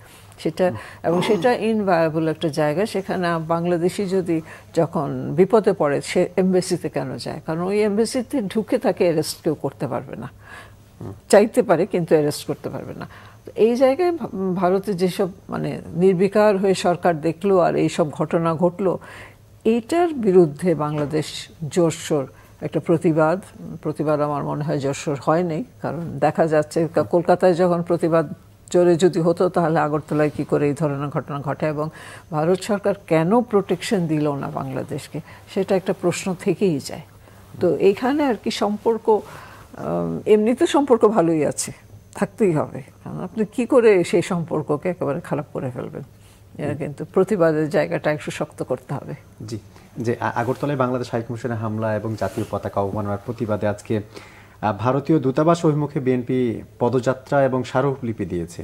সেটা, এবং সেটা ইনভায়াবল একটা জায়গা। সেখানে বাংলাদেশি যদি যখন বিপদে পড়ে, সে এমবাসিতে কেন যায়? কারণ ওই এমবাসিতে ঢুকে তাকে অ্যারেস্ট কেউ করতে পারবে না, চাইতে পারে কিন্তু অ্যারেস্ট করতে পারবে না। এই জায়গায় ভারতে যেসব মানে নির্বিকার হয়ে সরকার দেখলো আর এইসব ঘটনা ঘটলো, এইটার বিরুদ্ধে বাংলাদেশ জোরসোর একটা প্রতিবাদ আমার মনে হয় জোরসোর হয়নি, কারণ দেখা যাচ্ছে কলকাতায় যখন প্রতিবাদ জোরে যদি হতো, তাহলে আগরতলায় কি করে এই ধরনের ঘটনা ঘটে, এবং ভারত সরকার কেন প্রোটেকশন দিল না বাংলাদেশকে, সেটা একটা প্রশ্ন থেকেই যায়। তো এইখানে আর কি সম্পর্ক, এমনিতে সম্পর্ক ভালোই আছে, থাকতেই হবে, কারণ আপনি কি করে সেই সম্পর্ককে একেবারে খারাপ করে ফেলবেন? কিন্তু প্রতিবাদের জায়গাটা একটু শক্ত করতে হবে। জি, যে আগরতলায় বাংলাদেশ হাইকমিশনে হামলা এবং জাতীয় পতাকা অবমাননার প্রতিবাদে আজকে ভারতীয় দূতাবাস অভিমুখে বিএনপি পদযাত্রা এবং স্মারকলিপি দিয়েছে।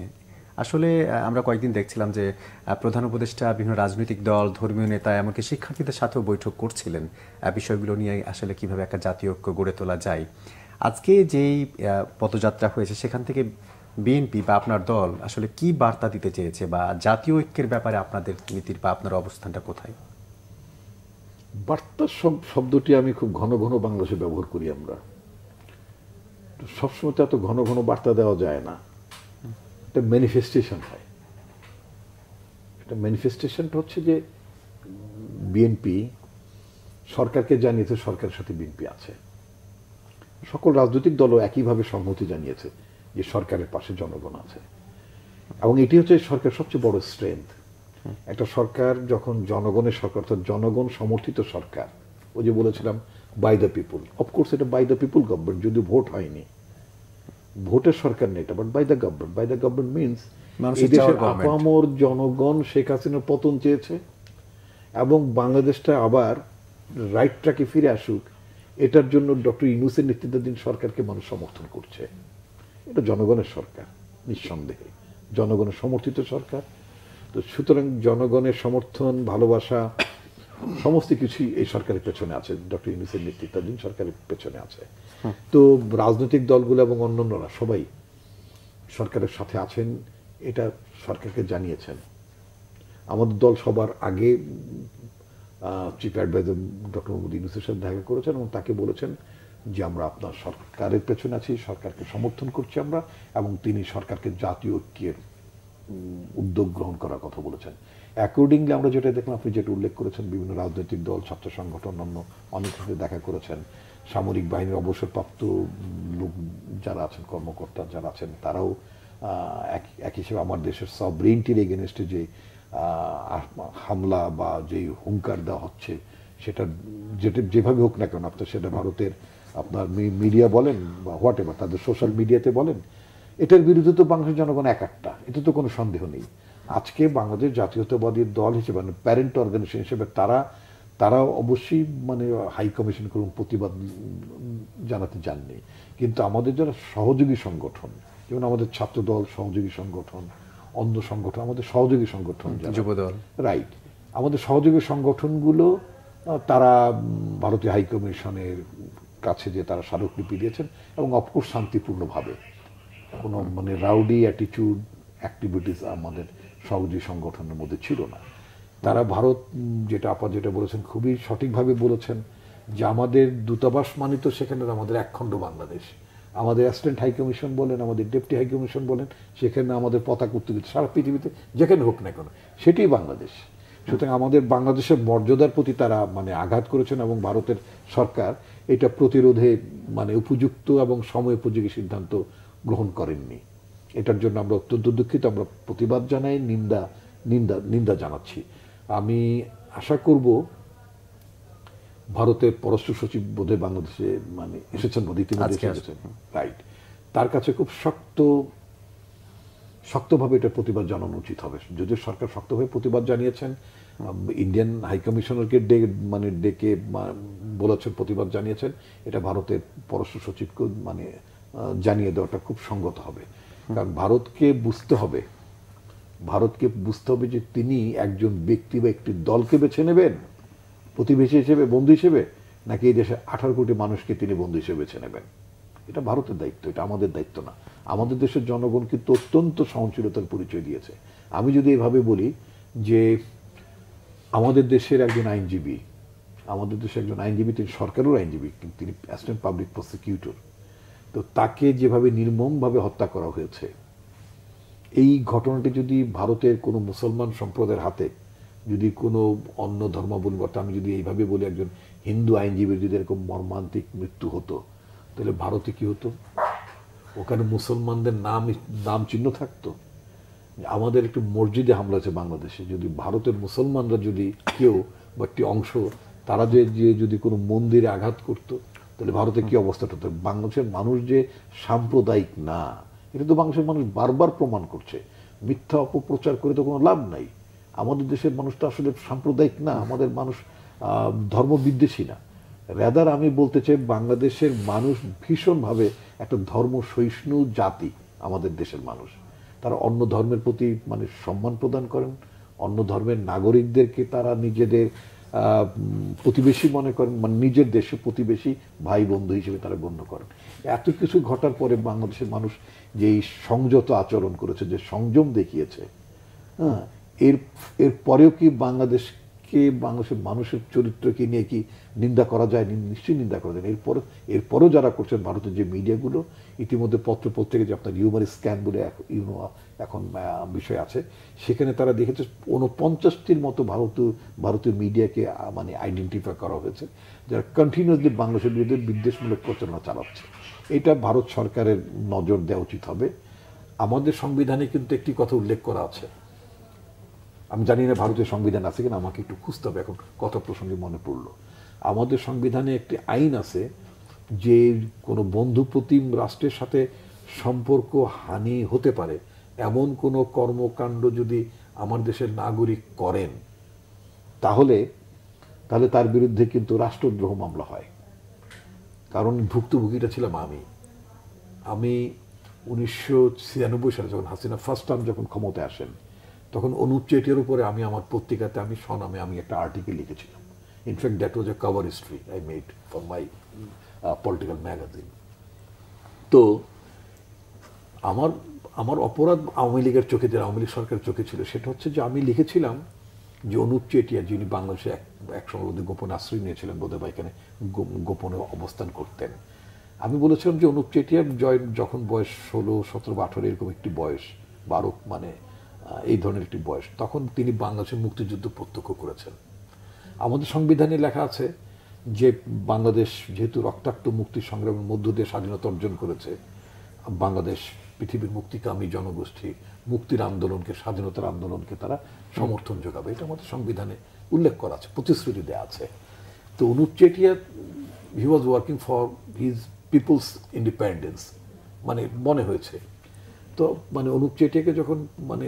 আসলে আমরা কয়েকদিন দেখছিলাম যে প্রধান উপদেষ্টা বিভিন্ন রাজনৈতিক দল, ধর্মীয় নেতা, এমনকি শিক্ষার্থীদের সাথেও বৈঠক করছিলেন বিষয়গুলো নিয়ে, আসলে কিভাবে একটা জাতীয় ঐক্য গড়ে তোলা যায়। আজকে যেই পদযাত্রা হয়েছে, সেখান থেকে বিএনপি বা আপনার দল আসলে কি বার্তা দিতে চেয়েছে, বা জাতীয় ঐক্যের ব্যাপারে আপনাদের নীতির বা আপনার অবস্থানটা কোথায়? বার্তা শব্দটি আমি খুব ঘন ঘন বাংলাদেশে ব্যবহার করি। আমরা সবসময় তো এত ঘন ঘন বার্তা দেওয়া যায় না, একটা ম্যানিফেস্টেশন হয়। এটা ম্যানিফেস্টেশনটা হচ্ছে যে বিএনপি সরকারকে জানিয়েছে সরকারের সাথে বিএনপি আছে, সকল রাজনৈতিক দলও একইভাবে সংহতি জানিয়েছে যে সরকারের পাশে জনগণ আছে, এবং এটি হচ্ছে সরকারের সবচেয়ে বড় স্ট্রেংথ। একটা সরকার যখন জনগণের সরকার, অর্থাৎ জনগণ সমর্থিত সরকার, ওই যে বলেছিলাম বাই দ্য পিপুল, অফকোর্স এটা বাই দ্য পিপুল গভর্নমেন্ট, যদি ভোট হয়নি, ভোটের সরকার নেই এটা, but by the government. By the government means এই দেশের আপামর জনগণ শেখ হাসিনার পতন চেয়েছে এবং বাংলাদেশটা আবার রাইট ট্র্যাকে ফিরে আসুক, এটার জন্য ডক্টর ইউনূসের নেতৃত্বাধীন সরকারকে মানুষ সমর্থন করছে। এটা জনগণের সরকার, নিঃসন্দেহে জনগণের সমর্থিত সরকার। তো সুতরাং জনগণের সমর্থন, ভালোবাসা, সমস্ত কিছুই এই সরকারের পেছনে আছে, ডক্টর ইউনূসের নেতৃত্বাধীন সরকারের পেছনে আছে। তো রাজনৈতিক দলগুলো এবং অন্যান্যরা সবাই সরকারের সাথে আছেন, এটা সরকারকে জানিয়েছেন। আমাদের দল সবার আগে চিফ অ্যাডভাইজার ডক্টর মোহাম্মদ ইউনূসের সাথে দেখা করেছেন এবং তাকে বলেছেন যে আমরা আপনার সরকারের পেছনে আছি, সরকারকে সমর্থন করছি আমরা, এবং তিনি সরকারকে জাতীয় ঐক্যের উদ্যোগ গ্রহণ করার কথা বলেছেন। অ্যাকর্ডিংলি আমরা যেটা দেখলাম, আপনি যেটা উল্লেখ করেছেন, বিভিন্ন রাজনৈতিক দল, ছাত্র সংগঠন, অন্য অনেকের সাথে দেখা করেছেন। সামরিক বাহিনীর অবসরপ্রাপ্ত লোক যারা আছেন, কর্মকর্তা যারা আছেন, তারাও এক হিসেবে আমার দেশের সভরেইনটির এগেনস্টে যে হামলা বা যে হুঙ্কার দেওয়া হচ্ছে, সেটা যেভাবে হোক না কেন, আপনার সেটা ভারতের আপনার মিডিয়া বলেন বা হোয়াট এভার, তাদের সোশ্যাল মিডিয়াতে বলেন, এটার বিরুদ্ধে তো বাংলাদেশের জনগণ একাট্টা, এতে তো কোনো সন্দেহ নেই। আজকে বাংলাদেশ জাতীয়তাবাদী দল হিসেবে, মানে প্যারেন্ট অর্গানাইজেশন হিসেবে, তারা অবশ্যই মানে হাই কমিশন করুন প্রতিবাদ জানাতে যাননি, কিন্তু আমাদের যারা সহযোগী সংগঠন, যেমন আমাদের ছাত্র দল সহযোগী সংগঠন, অন্য সংগঠন, আমাদের সহযোগী সংগঠন, যুবদল, রাইট, আমাদের সহযোগী সংগঠনগুলো তারা ভারতীয় হাই কমিশনের কাছে যে তারা স্মারকলিপি দিয়েছেন, এবং অফকোর্স শান্তিপূর্ণভাবে, কোনো মানে রাউডি অ্যাটিটিউড অ্যাক্টিভিটিস আমাদের সহযোগী সংগঠনের মধ্যে ছিল না। তারা ভারত যেটা বলেছেন খুবই সঠিকভাবে বলেছেন যে আমাদের দূতাবাস মানিত সেখানে আমাদের একখণ্ড বাংলাদেশ, আমাদের অ্যাসিস্ট্যান্ট হাই কমিশন বলেন, আমাদের ডেপুটি হাই কমিশন বলেন, সেখানে আমাদের পতাকা উত্তোলিত সারা পৃথিবীতে যেখানে হোক না কেন, সেটাই বাংলাদেশ। সুতরাং আমাদের বাংলাদেশের মর্যাদার প্রতি তারা মানে আঘাত করেছেন এবং ভারতের সরকার এটা প্রতিরোধে মানে উপযুক্ত এবং সময় উপযোগী সিদ্ধান্ত গ্রহণ করেননি। এটার জন্য আমরা অত্যন্ত দুঃখিত, আমরা প্রতিবাদ জানাই, নিন্দা জানাচ্ছি। আমি আশা করব ভারতের পররাষ্ট্র সচিব বোধহয় বাংলাদেশে মানে এসেছেন, বোধহয় ইতিমধ্যে এসেছেন, রাইট। তার কাছে খুব শক্তভাবে এটার প্রতিবাদ জানানো উচিত হবে। যদিও সরকার শক্তভাবে প্রতিবাদ জানিয়েছেন, ইন্ডিয়ান হাই কমিশনারকে ডেকে বলেছেন, প্রতিবাদ জানিয়েছেন, এটা ভারতের পররাষ্ট্র সচিবকে মানে জানিয়ে দেওয়াটা খুব সঙ্গত হবে। কারণ ভারতকে বুঝতে হবে যে তিনি একজন ব্যক্তি বা একটি দলকে বেছে নেবেন প্রতিবেশী হিসেবে, বন্ধু হিসেবে, নাকি এই দেশে 18 কোটি মানুষকে তিনি বন্ধু হিসেবে বেছে নেবেন। এটা ভারতের দায়িত্ব, এটা আমাদের দায়িত্ব না। আমাদের দেশের জনগণ কিন্তু অত্যন্ত সহনশীলতার পরিচয় দিয়েছে। আমি যদি এভাবে বলি যে আমাদের দেশের একজন আইনজীবী, তিনি সরকারের আইনজীবী, কিন্তু তিনি অ্যাসিস্ট্যান্ট পাবলিক প্রসিকিউটর, তো তাকে যেভাবে নির্মমভাবে হত্যা করা হয়েছে, এই ঘটনাটি যদি ভারতের কোনো মুসলমান সম্প্রদায়ের হাতে, যদি কোনো অন্য ধর্মাবলম্বী, অর্থাৎ আমি যদি এইভাবে বলি একজন হিন্দু আইনজীবীর যদি এরকম মর্মান্তিক মৃত্যু হতো, তাহলে ভারতে কি হতো? ওখানে মুসলমানদের নাম চিহ্ন থাকতো। আমাদের একটু মসজিদে হামলা আছে বাংলাদেশে, যদি ভারতের মুসলমানরা যদি কেউ বা একটি অংশ তারা যে যদি কোনো মন্দিরে আঘাত করতো, তাহলে ভারতে কি অবস্থাটা হতো? বাংলাদেশের মানুষ যে সাম্প্রদায়িক না, এটা তো বাংলাদেশের মানুষ বারবার প্রমাণ করছে। মিথ্যা অপপ্রচার করে তো কোনো লাভ নাই। আমাদের দেশের মানুষ তো আসলে সাম্প্রদায়িক না, আমাদের মানুষ ধর্মবিদ্বেষী না। রাদার আমি বলতে চাই বাংলাদেশের মানুষ ভীষণভাবে একটা ধর্ম সহিষ্ণু জাতি। আমাদের দেশের মানুষ তারা অন্য ধর্মের প্রতি মানে সম্মান প্রদান করেন, অন্য ধর্মের নাগরিকদেরকে তারা নিজেদের প্রতিবেশী মনে করেন, মানে নিজের দেশে প্রতিবেশী ভাই বন্ধু হিসেবে তারা গণ্য করেন। এত কিছু ঘটার পরে বাংলাদেশের মানুষ যে এই সংযত আচরণ করেছে, যে সংযম দেখিয়েছে, হ্যাঁ, এর পরেও কি বাংলাদেশের মানুষের চরিত্রকে নিয়ে কি নিন্দা করা যায়? নিশ্চয়ই নিন্দা করা যায়। এরপরও যারা করছেন, ভারতের যে মিডিয়াগুলো ইতিমধ্যে পত্রপত্রিকা, যে আপনার হিউমার স্ক্যান বলে এখন বিষয় আছে, সেখানে তারা দেখেছে 49টির মতো ভারতীয় মিডিয়াকে মানে আইডেন্টিফাই করা হয়েছে যারা কন্টিনিউসলি বাংলাদেশের বিরুদ্ধে বিদ্বেষমূলক প্রচারণা চালাচ্ছে। এটা ভারত সরকারের নজর দেওয়া উচিত হবে। আমাদের সংবিধানে কিন্তু একটি কথা উল্লেখ করা আছে, আমি জানি না ভারতীয় সংবিধান আছে কিনা, আমাকে একটু খুঁজতে হবে, এখন কথা প্রসঙ্গে মনে পড়লো। আমাদের সংবিধানে একটি আইন আছে যে কোনো বন্ধুপ্রতিম রাষ্ট্রের সাথে সম্পর্ক হানি হতে পারে এমন কোনো কর্মকাণ্ড যদি আমার দেশের নাগরিক করেন, তাহলে তার বিরুদ্ধে কিন্তু রাষ্ট্রদ্রোহ মামলা হয়। কারণ ভুক্তভোগীটা ছিলাম আমি 1996 সালে যখন হাসিনা ফার্স্ট টাইম যখন ক্ষমতায় আসেন, তখন অনুপ চেটিয়ার উপরে আমি আমার পত্রিকাতে স্বনামে আমি একটা আর্টিকেল লিখেছিলাম। In fact that was A cover history I made for my political magazine. তো আমার অপরাধ আওয়ামী লীগের চোখে, যে আওয়ামী লীগ সরকারের চোখে ছিল, সেটা হচ্ছে যে আমি লিখেছিলাম যে অনুপ চেটিয়া, যিনি বাংলাদেশে এক সময় গোপনে আশ্রয় নিয়েছিলেন, বোধহয় বা এখানে গোপনে অবস্থান করতেন, আমি বলেছিলাম যে অনুপ চেটিয়ার যখন বয়স 16, 17 বা 18 এরকম একটি বয়স, 12 মানে এই ধরনের একটি বয়স, তখন তিনি বাংলাদেশের মুক্তিযুদ্ধ প্রত্যক্ষ করেছেন। আমাদের সংবিধানে লেখা আছে যে বাংলাদেশ যেহেতু রক্তাক্ত মুক্তি সংগ্রামের মধ্য দিয়ে স্বাধীনতা অর্জন করেছে, বাংলাদেশ পৃথিবীর মুক্তিকামী জনগোষ্ঠী মুক্তির আন্দোলনকে, স্বাধীনতার আন্দোলনকে তারা সমর্থন যোগাবে, এটা আমাদের সংবিধানে উল্লেখ করা আছে, প্রতিশ্রুতি দেওয়া আছে। তো Anup Chetia he was working for his peoples independence, মানে মনে হয়েছে। তো মানে অনুপ চেটিয়াকে যখন মানে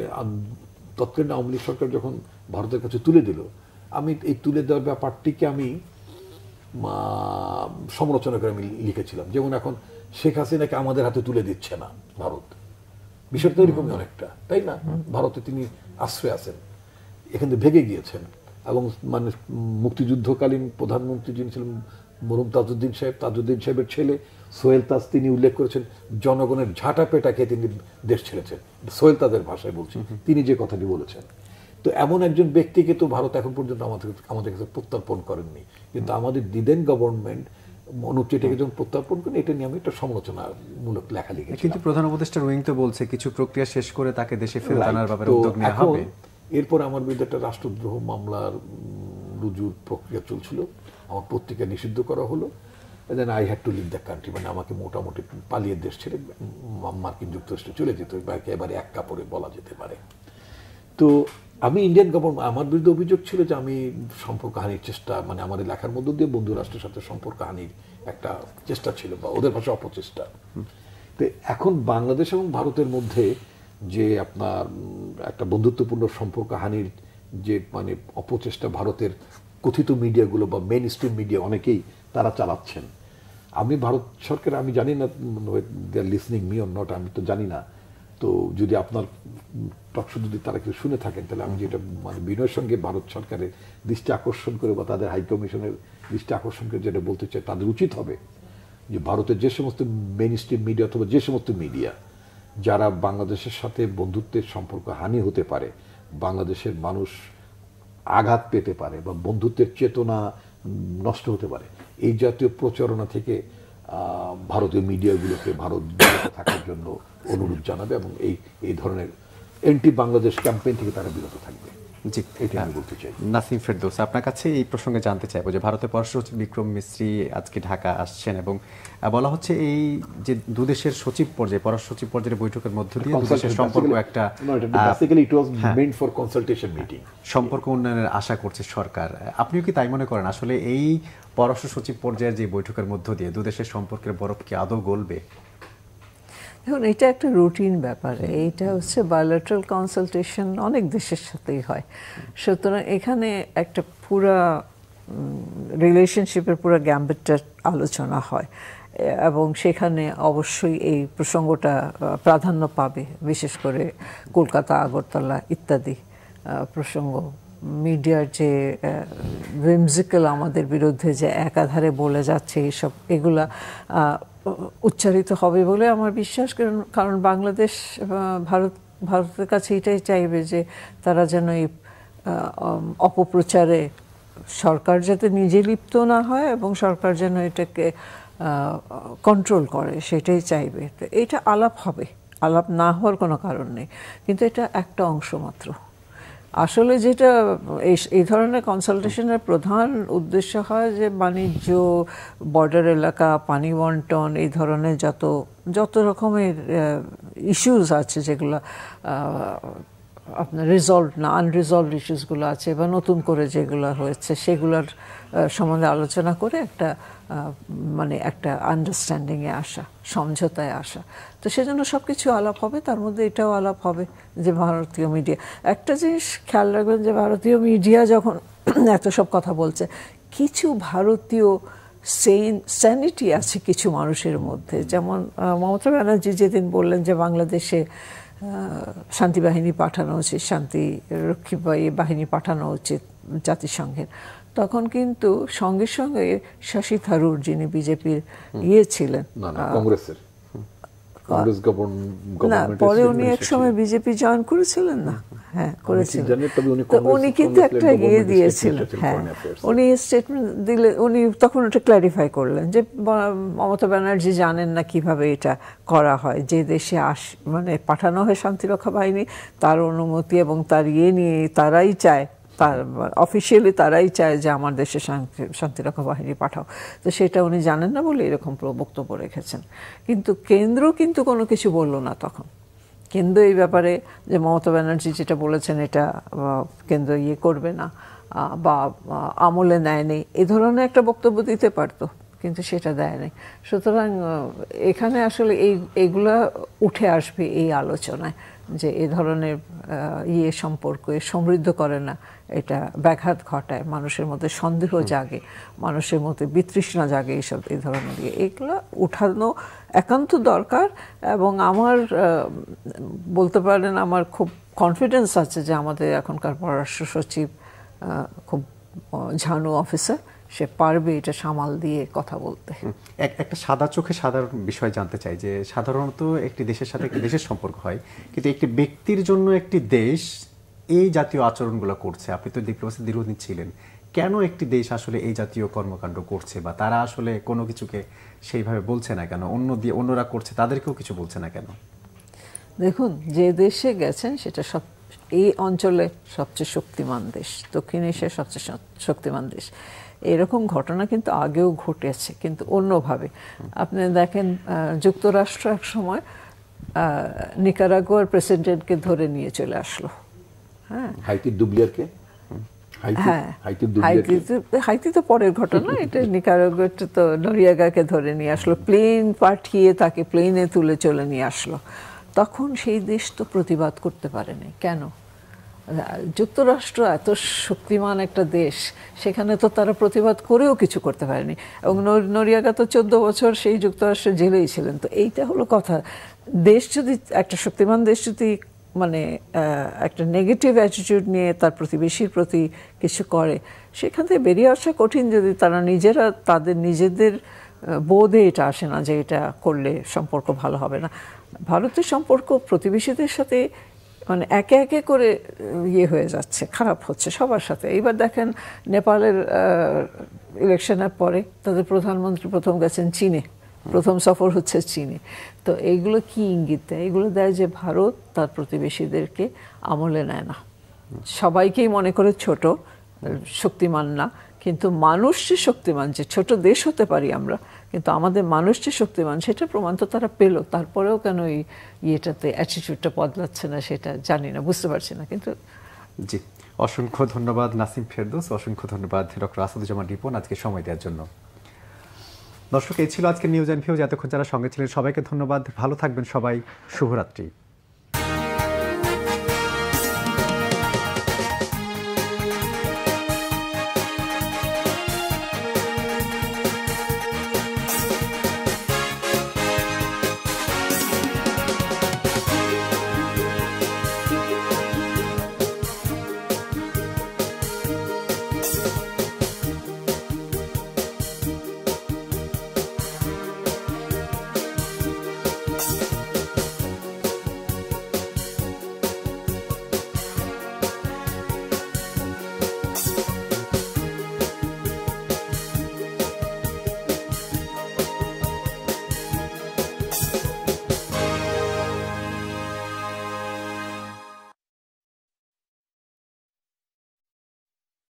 তৎকালীন আওয়ামী লীগ সরকার যখন ভারতের কাছে তুলে দিল, আমি এই তুলে দেওয়ার ব্যাপারটিকে আমি সমালোচনা করে আমি লিখেছিলাম, যেমন এখন শেখ হাসিনাকে আমাদের হাতে তুলে দিচ্ছে না ভারত, বিষয়টা এরকমই অনেকটা, তাই না? ভারতে তিনি আশ্রয় আছেন, এখান থেকে ভেগে গিয়েছেন, এবং মানে মুক্তিযুদ্ধকালীন প্রধানমন্ত্রী যিনি ছিলেন মরহুম তাজউদ্দিন সাহেবের ছেলে সোহেল তাজ, তিনি উল্লেখ করেছেন জনগণের ঝাঁটা পেটা খেয়ে তিনি দেশ ছেড়েছেন, সোহেল তাজের ভাষায় বলছি, তিনি যে কথাটি বলেছেন। তো এমন একজন ব্যক্তিকে তো ভারত এখন পর্যন্ত আমাদের কাছে প্রত্যর্পণ করেননি, কিন্তু আমাদের দিদেন গভর্নমেন্ট অনুপ চেটিয়াকে যখন প্রত্যার্পণ করেন, এটা নিয়ে আমি একটা সমালোচনামূলক লেখা লিখেছি। কিন্তু প্রধান উপদেষ্টা রোহিং তো বলছে কিছু প্রক্রিয়া শেষ করে তাকে দেশে ফেরত আনার ব্যাপারে উদ্যোগ নেওয়া হবে। এরপর আমার বিরুদ্ধে একটা রাষ্ট্রদ্রোহ মামলার রুজুর প্রক্রিয়া চলছিল, আমার পত্রিকা নিষিদ্ধ করা হলো, then I had to leave the country, মানে আমাকে মোটামুটি পালিয়ে দেশ ছেড়ে মার্কিন যুক্তরাষ্ট্রে চলে যেতে হবে, একেবারে এক কাপড়ে বলা যেতে পারে। তো আমি ইন্ডিয়ান গভর্নমেন্ট, আমার বিরুদ্ধে অভিযোগ ছিল যে আমি সম্পর্ক হানির চেষ্টা, মানে আমার লেখার মধ্য দিয়ে বন্ধু রাষ্ট্রের সাথে সম্পর্ক হানির একটা চেষ্টা ছিল, বা ওদের ভাষা অপচেষ্টা। তো এখন বাংলাদেশ এবং ভারতের মধ্যে যে আপনার একটা বন্ধুত্বপূর্ণ সম্পর্ক হানির যে মানে অপচেষ্টা ভারতের কথিত মিডিয়াগুলো বা মেইন স্ট্রিম মিডিয়া অনেকেই তারা চালাচ্ছেন, আমি ভারত সরকার, আমি জানি না they are listening me or not, আমি তো জানি না। তো যদি আপনার টকশো যদি তারা কেউ শুনে থাকেন, তাহলে আমি যেটা মানে বিনয়ের সঙ্গে ভারত সরকারের দৃষ্টি আকর্ষণ করে বা তাদের হাইকমিশনের দৃষ্টি আকর্ষণ করে যেটা বলতে চাই, তাদের উচিত হবে যে ভারতের যে সমস্ত মেইন স্ট্রিম মিডিয়া অথবা যে সমস্ত মিডিয়া যারা বাংলাদেশের সাথে বন্ধুত্বের সম্পর্ক হানি হতে পারে, বাংলাদেশের মানুষ আঘাত পেতে পারে বা বন্ধুত্বের চেতনা নষ্ট হতে পারে, এই জাতীয় প্রচারণা থেকে ভারতীয় মিডিয়াগুলোকে ভারত বিরত থাকার জন্য অনুরোধ জানাবে এবং এই ধরনের এন্টি বাংলাদেশ ক্যাম্পেইন থেকে তারা বিরত থাকবে। জি, এটা আমি বলতে চাই। নাসিম ফেরদৌস, আপনার কাছে এই প্রসঙ্গে জানতে চাইবো যে ভারতের পররাষ্ট্র সচিব বিক্রম মিশ্রি আজকে ঢাকা আসছেন এবং বলা হচ্ছে এই যে দুদেশের সচিব পর্যায়ে পররাষ্ট্র সচিব পর্যায়ের বৈঠকের মধ্য দিয়ে দুদেশের সম্পর্ক একটা সম্পর্ক উন্নয়নের আশা করছে সরকার। আপনিও কি তাই মনে করেন আসলে এই পররাষ্ট্র সচিব পর্যায়ের যে বৈঠকের মধ্য দিয়ে দুদেশের সম্পর্কের বরফ কি আদৌ গলবে? দেখুন, এটা একটা রুটিন ব্যাপার, এইটা হচ্ছে বায়োলেটারাল কনসালটেশন অনেক দেশের সাথেই হয়, সুতরাং এখানে একটা পুরা রিলেশনশিপের পুরো গ্যাম্বিটটা আলোচনা হয় এবং সেখানে অবশ্যই এই প্রসঙ্গটা প্রাধান্য পাবে, বিশেষ করে কলকাতা, আগরতলা ইত্যাদি প্রসঙ্গ। মিডিয়ার যে উইমজিক্যাল আমাদের বিরুদ্ধে যে একাধারে বলে যাচ্ছে, এইসব এগুলা উচ্চারিত হবে বলে আমার বিশ্বাস, কারণ বাংলাদেশ ভারতের কাছে এটাই চাইবে যে তারা যেন এই অপপ্রচারে সরকার যাতে নিজে লিপ্ত না হয় এবং সরকার যেন এটাকে কন্ট্রোল করে, সেটাই চাইবে। তো এটা আলাপ হবে, আলাপ না হওয়ার কোনো কারণ নেই, কিন্তু এটা একটা অংশ মাত্র। আসলে যেটা এই ধরনের কনসালটেশনের প্রধান উদ্দেশ্য হয় যে বাণিজ্য, বর্ডার এলাকা, পানি বন্টন, এই ধরনের যত রকমের ইস্যুস আছে যেগুলো আপনার রিজলভ না, আনরিজলভড ইস্যুসগুলো আছে বা নতুন করে যেগুলো হয়েছে সেগুলোর সম্বন্ধে আলোচনা করে মানে একটা আন্ডারস্ট্যান্ডিংয়ে আসা, সমঝোতায় আসা। তো সেজন্য সব কিছু আলাপ হবে, তার মধ্যে এটাও আলাপ হবে যে ভারতীয় মিডিয়া, একটা জিনিস খেয়াল রাখবেন যে ভারতীয় মিডিয়া যখন এত সব কথা বলছে, কিছু ভারতীয় স্যানিটি আছে কিছু মানুষের মধ্যে। যেমন মমতা ব্যানার্জি যেদিন বললেন যে বাংলাদেশে শান্তি বাহিনী পাঠানো উচিত, শান্তিরক্ষী বাহিনী পাঠানো উচিত জাতিসংঘের, তখন কিন্তু সঙ্গে সঙ্গে শশী থারুর, যিনি বিজেপির ছিলেন, না পরে উনি এক সময় বিজেপি জয়েন করেছিলেন না, হ্যাঁ করেছিলেন, উনি কিন্তু একটা ইয়ে দিয়েছিলেন, হ্যাঁ উনি স্টেটমেন্ট দিলে উনি তখন ওটা ক্ল্যারিফাই করলেন যে মমতা ব্যানার্জি জানেন না কিভাবে এটা করা হয়, যে দেশে মানে পাঠানো হয় শান্তিরক্ষা বাহিনী তার অনুমতি এবং তার ইয়ে নিয়ে তারাই চায়, তার অফিসিয়ালি তারাই চায় যে আমার দেশে শান্তিরক্ষা বাহিনী পাঠাও, তো সেটা উনি জানেন না বলে এরকম বক্তব্য রেখেছেন। কিন্তু কেন্দ্র কিন্তু কোনো কিছু বলল না তখন। কেন্দ্র এই ব্যাপারে যে মমতা ব্যানার্জি যেটা বলেছেন এটা কেন্দ্র ইয়ে করবে না বা আমলে নেয়নি, এ ধরনের একটা বক্তব্য দিতে পারতো, কিন্তু সেটা দেয়নি। সুতরাং এখানে আসলে এইগুলা উঠে আসবে এই আলোচনায় যে এ ধরনের সম্পর্ক সমৃদ্ধ করে না, এটা ব্যাঘাত ঘটায়, মানুষের মধ্যে সন্দেহ জাগে, মানুষের মধ্যে বিতৃষ্ণা জাগে, এই ধরনের এগুলো উঠানো একান্ত দরকার। এবং আমার বলতে পারেন আমার খুব কনফিডেন্স আছে যে আমাদের এখনকার পররাষ্ট্র সচিব খুব ঝানু অফিসার, সে পারবে এটা সামাল দিয়ে কথা বলতে। একটা সাদা চোখে সাধারণ বিষয় জানতে চাই যে সাধারণত একটি দেশের সাথে একটি দেশের সম্পর্ক হয়, কিন্তু একটি ব্যক্তির জন্য একটি দেশ এই জাতীয় আচরণগুলো করছে, আপনি তো ডিপ্লোমেসি দীর্ঘদিন ছিলেন, কেন একটি দেশ আসলে এই জাতীয় কর্মকাণ্ড করছে, বা তারা আসলে কোনো কিছুকে সেইভাবে বলছে না কেন, অন্যরা করছে তাদেরকেও কিছু বলছে না কেন? দেখুন, যে দেশে গেছেন সেটা এই অঞ্চলে সবচেয়ে শক্তিমান দেশ, দক্ষিণ এশিয়ার সবচেয়ে শক্তিমান দেশ। এরকম ঘটনা কিন্তু আগেও ঘটেছে, কিন্তু অন্যভাবে। আপনি দেখেন, যুক্তরাষ্ট্র এক সময় নিকারাগুয়ার প্রেসিডেন্টকে ধরে নিয়ে চলে আসলো। হ্যাঁ, হাইতির দুবলিয়ারকে, হাইতি তো পরের ঘটনা, এটা নিকারাগুয়াতে তো নরিয়াগাকে ধরে নিয়ে আসলো, প্লেন পাঠিয়ে তাকে প্লেনে তুলে চলে নিয়ে আসলো। তখন সেই দেশ তো প্রতিবাদ করতে পারেনি। কেন? যুক্তরাষ্ট্র এত শক্তিমান একটা দেশ, সেখানে তো তারা প্রতিবাদ করেও কিছু করতে পারেনি। এবং নরিয়াগা তো 14 বছর সেই যুক্তরাষ্ট্রের জেলেই ছিলেন। তো এইটা হলো কথা। দেশ যদি, একটা শক্তিমান দেশ যদি মানে একটা নেগেটিভ অ্যাটিটিউড নিয়ে তার প্রতিবেশীর প্রতি কিছু করে, সেখান থেকে বেরিয়ে আসা কঠিন যদি তারা নিজেরা, তাদের নিজেদের বোধে এটা আসে না যে এটা করলে সম্পর্ক ভালো হবে না। ভারতের সম্পর্ক প্রতিবেশীদের সাথে মানে একে একে করে হয়ে যাচ্ছে, খারাপ হচ্ছে সবার সাথে। এইবার দেখেন, নেপালের ইলেকশনের পরে তাদের প্রধানমন্ত্রী প্রথম গেছেন চীনে, প্রথম সফর হচ্ছে চীনে। তো এইগুলো কি ইঙ্গিত দেয়? এগুলো দেয় যে ভারত তার প্রতিবেশীদেরকে আমলে নেয় না, সবাইকেই মনে করে ছোট, শক্তিমান না। কিন্তু মানুষ যে শক্তিমান, যে ছোট দেশ হতে পারি আমরা, কিন্তু আমাদের মানুষ যে শক্তিমান সেটা প্রমাণ তো তারা পেল। তারপরেও কেন এই ইয়েটাতে অ্যাটিটিউডটা বদলাচ্ছে না সেটা জানি না, বুঝতে পারছি না। কিন্তু জি, অসংখ্য ধন্যবাদ নাসিম ফেরদৌস, অসংখ্য ধন্যবাদ ডক্টর আসাদুজ্জামান রিপন আজকে সময় দেওয়ার জন্য। দর্শক, এই ছিল আজকে নিউজ অ্যান্ড ভিউজ। এতক্ষণ যারা সঙ্গে ছিলেন সবাইকে ধন্যবাদ। ভালো থাকবেন সবাই। শুভরাত্রি।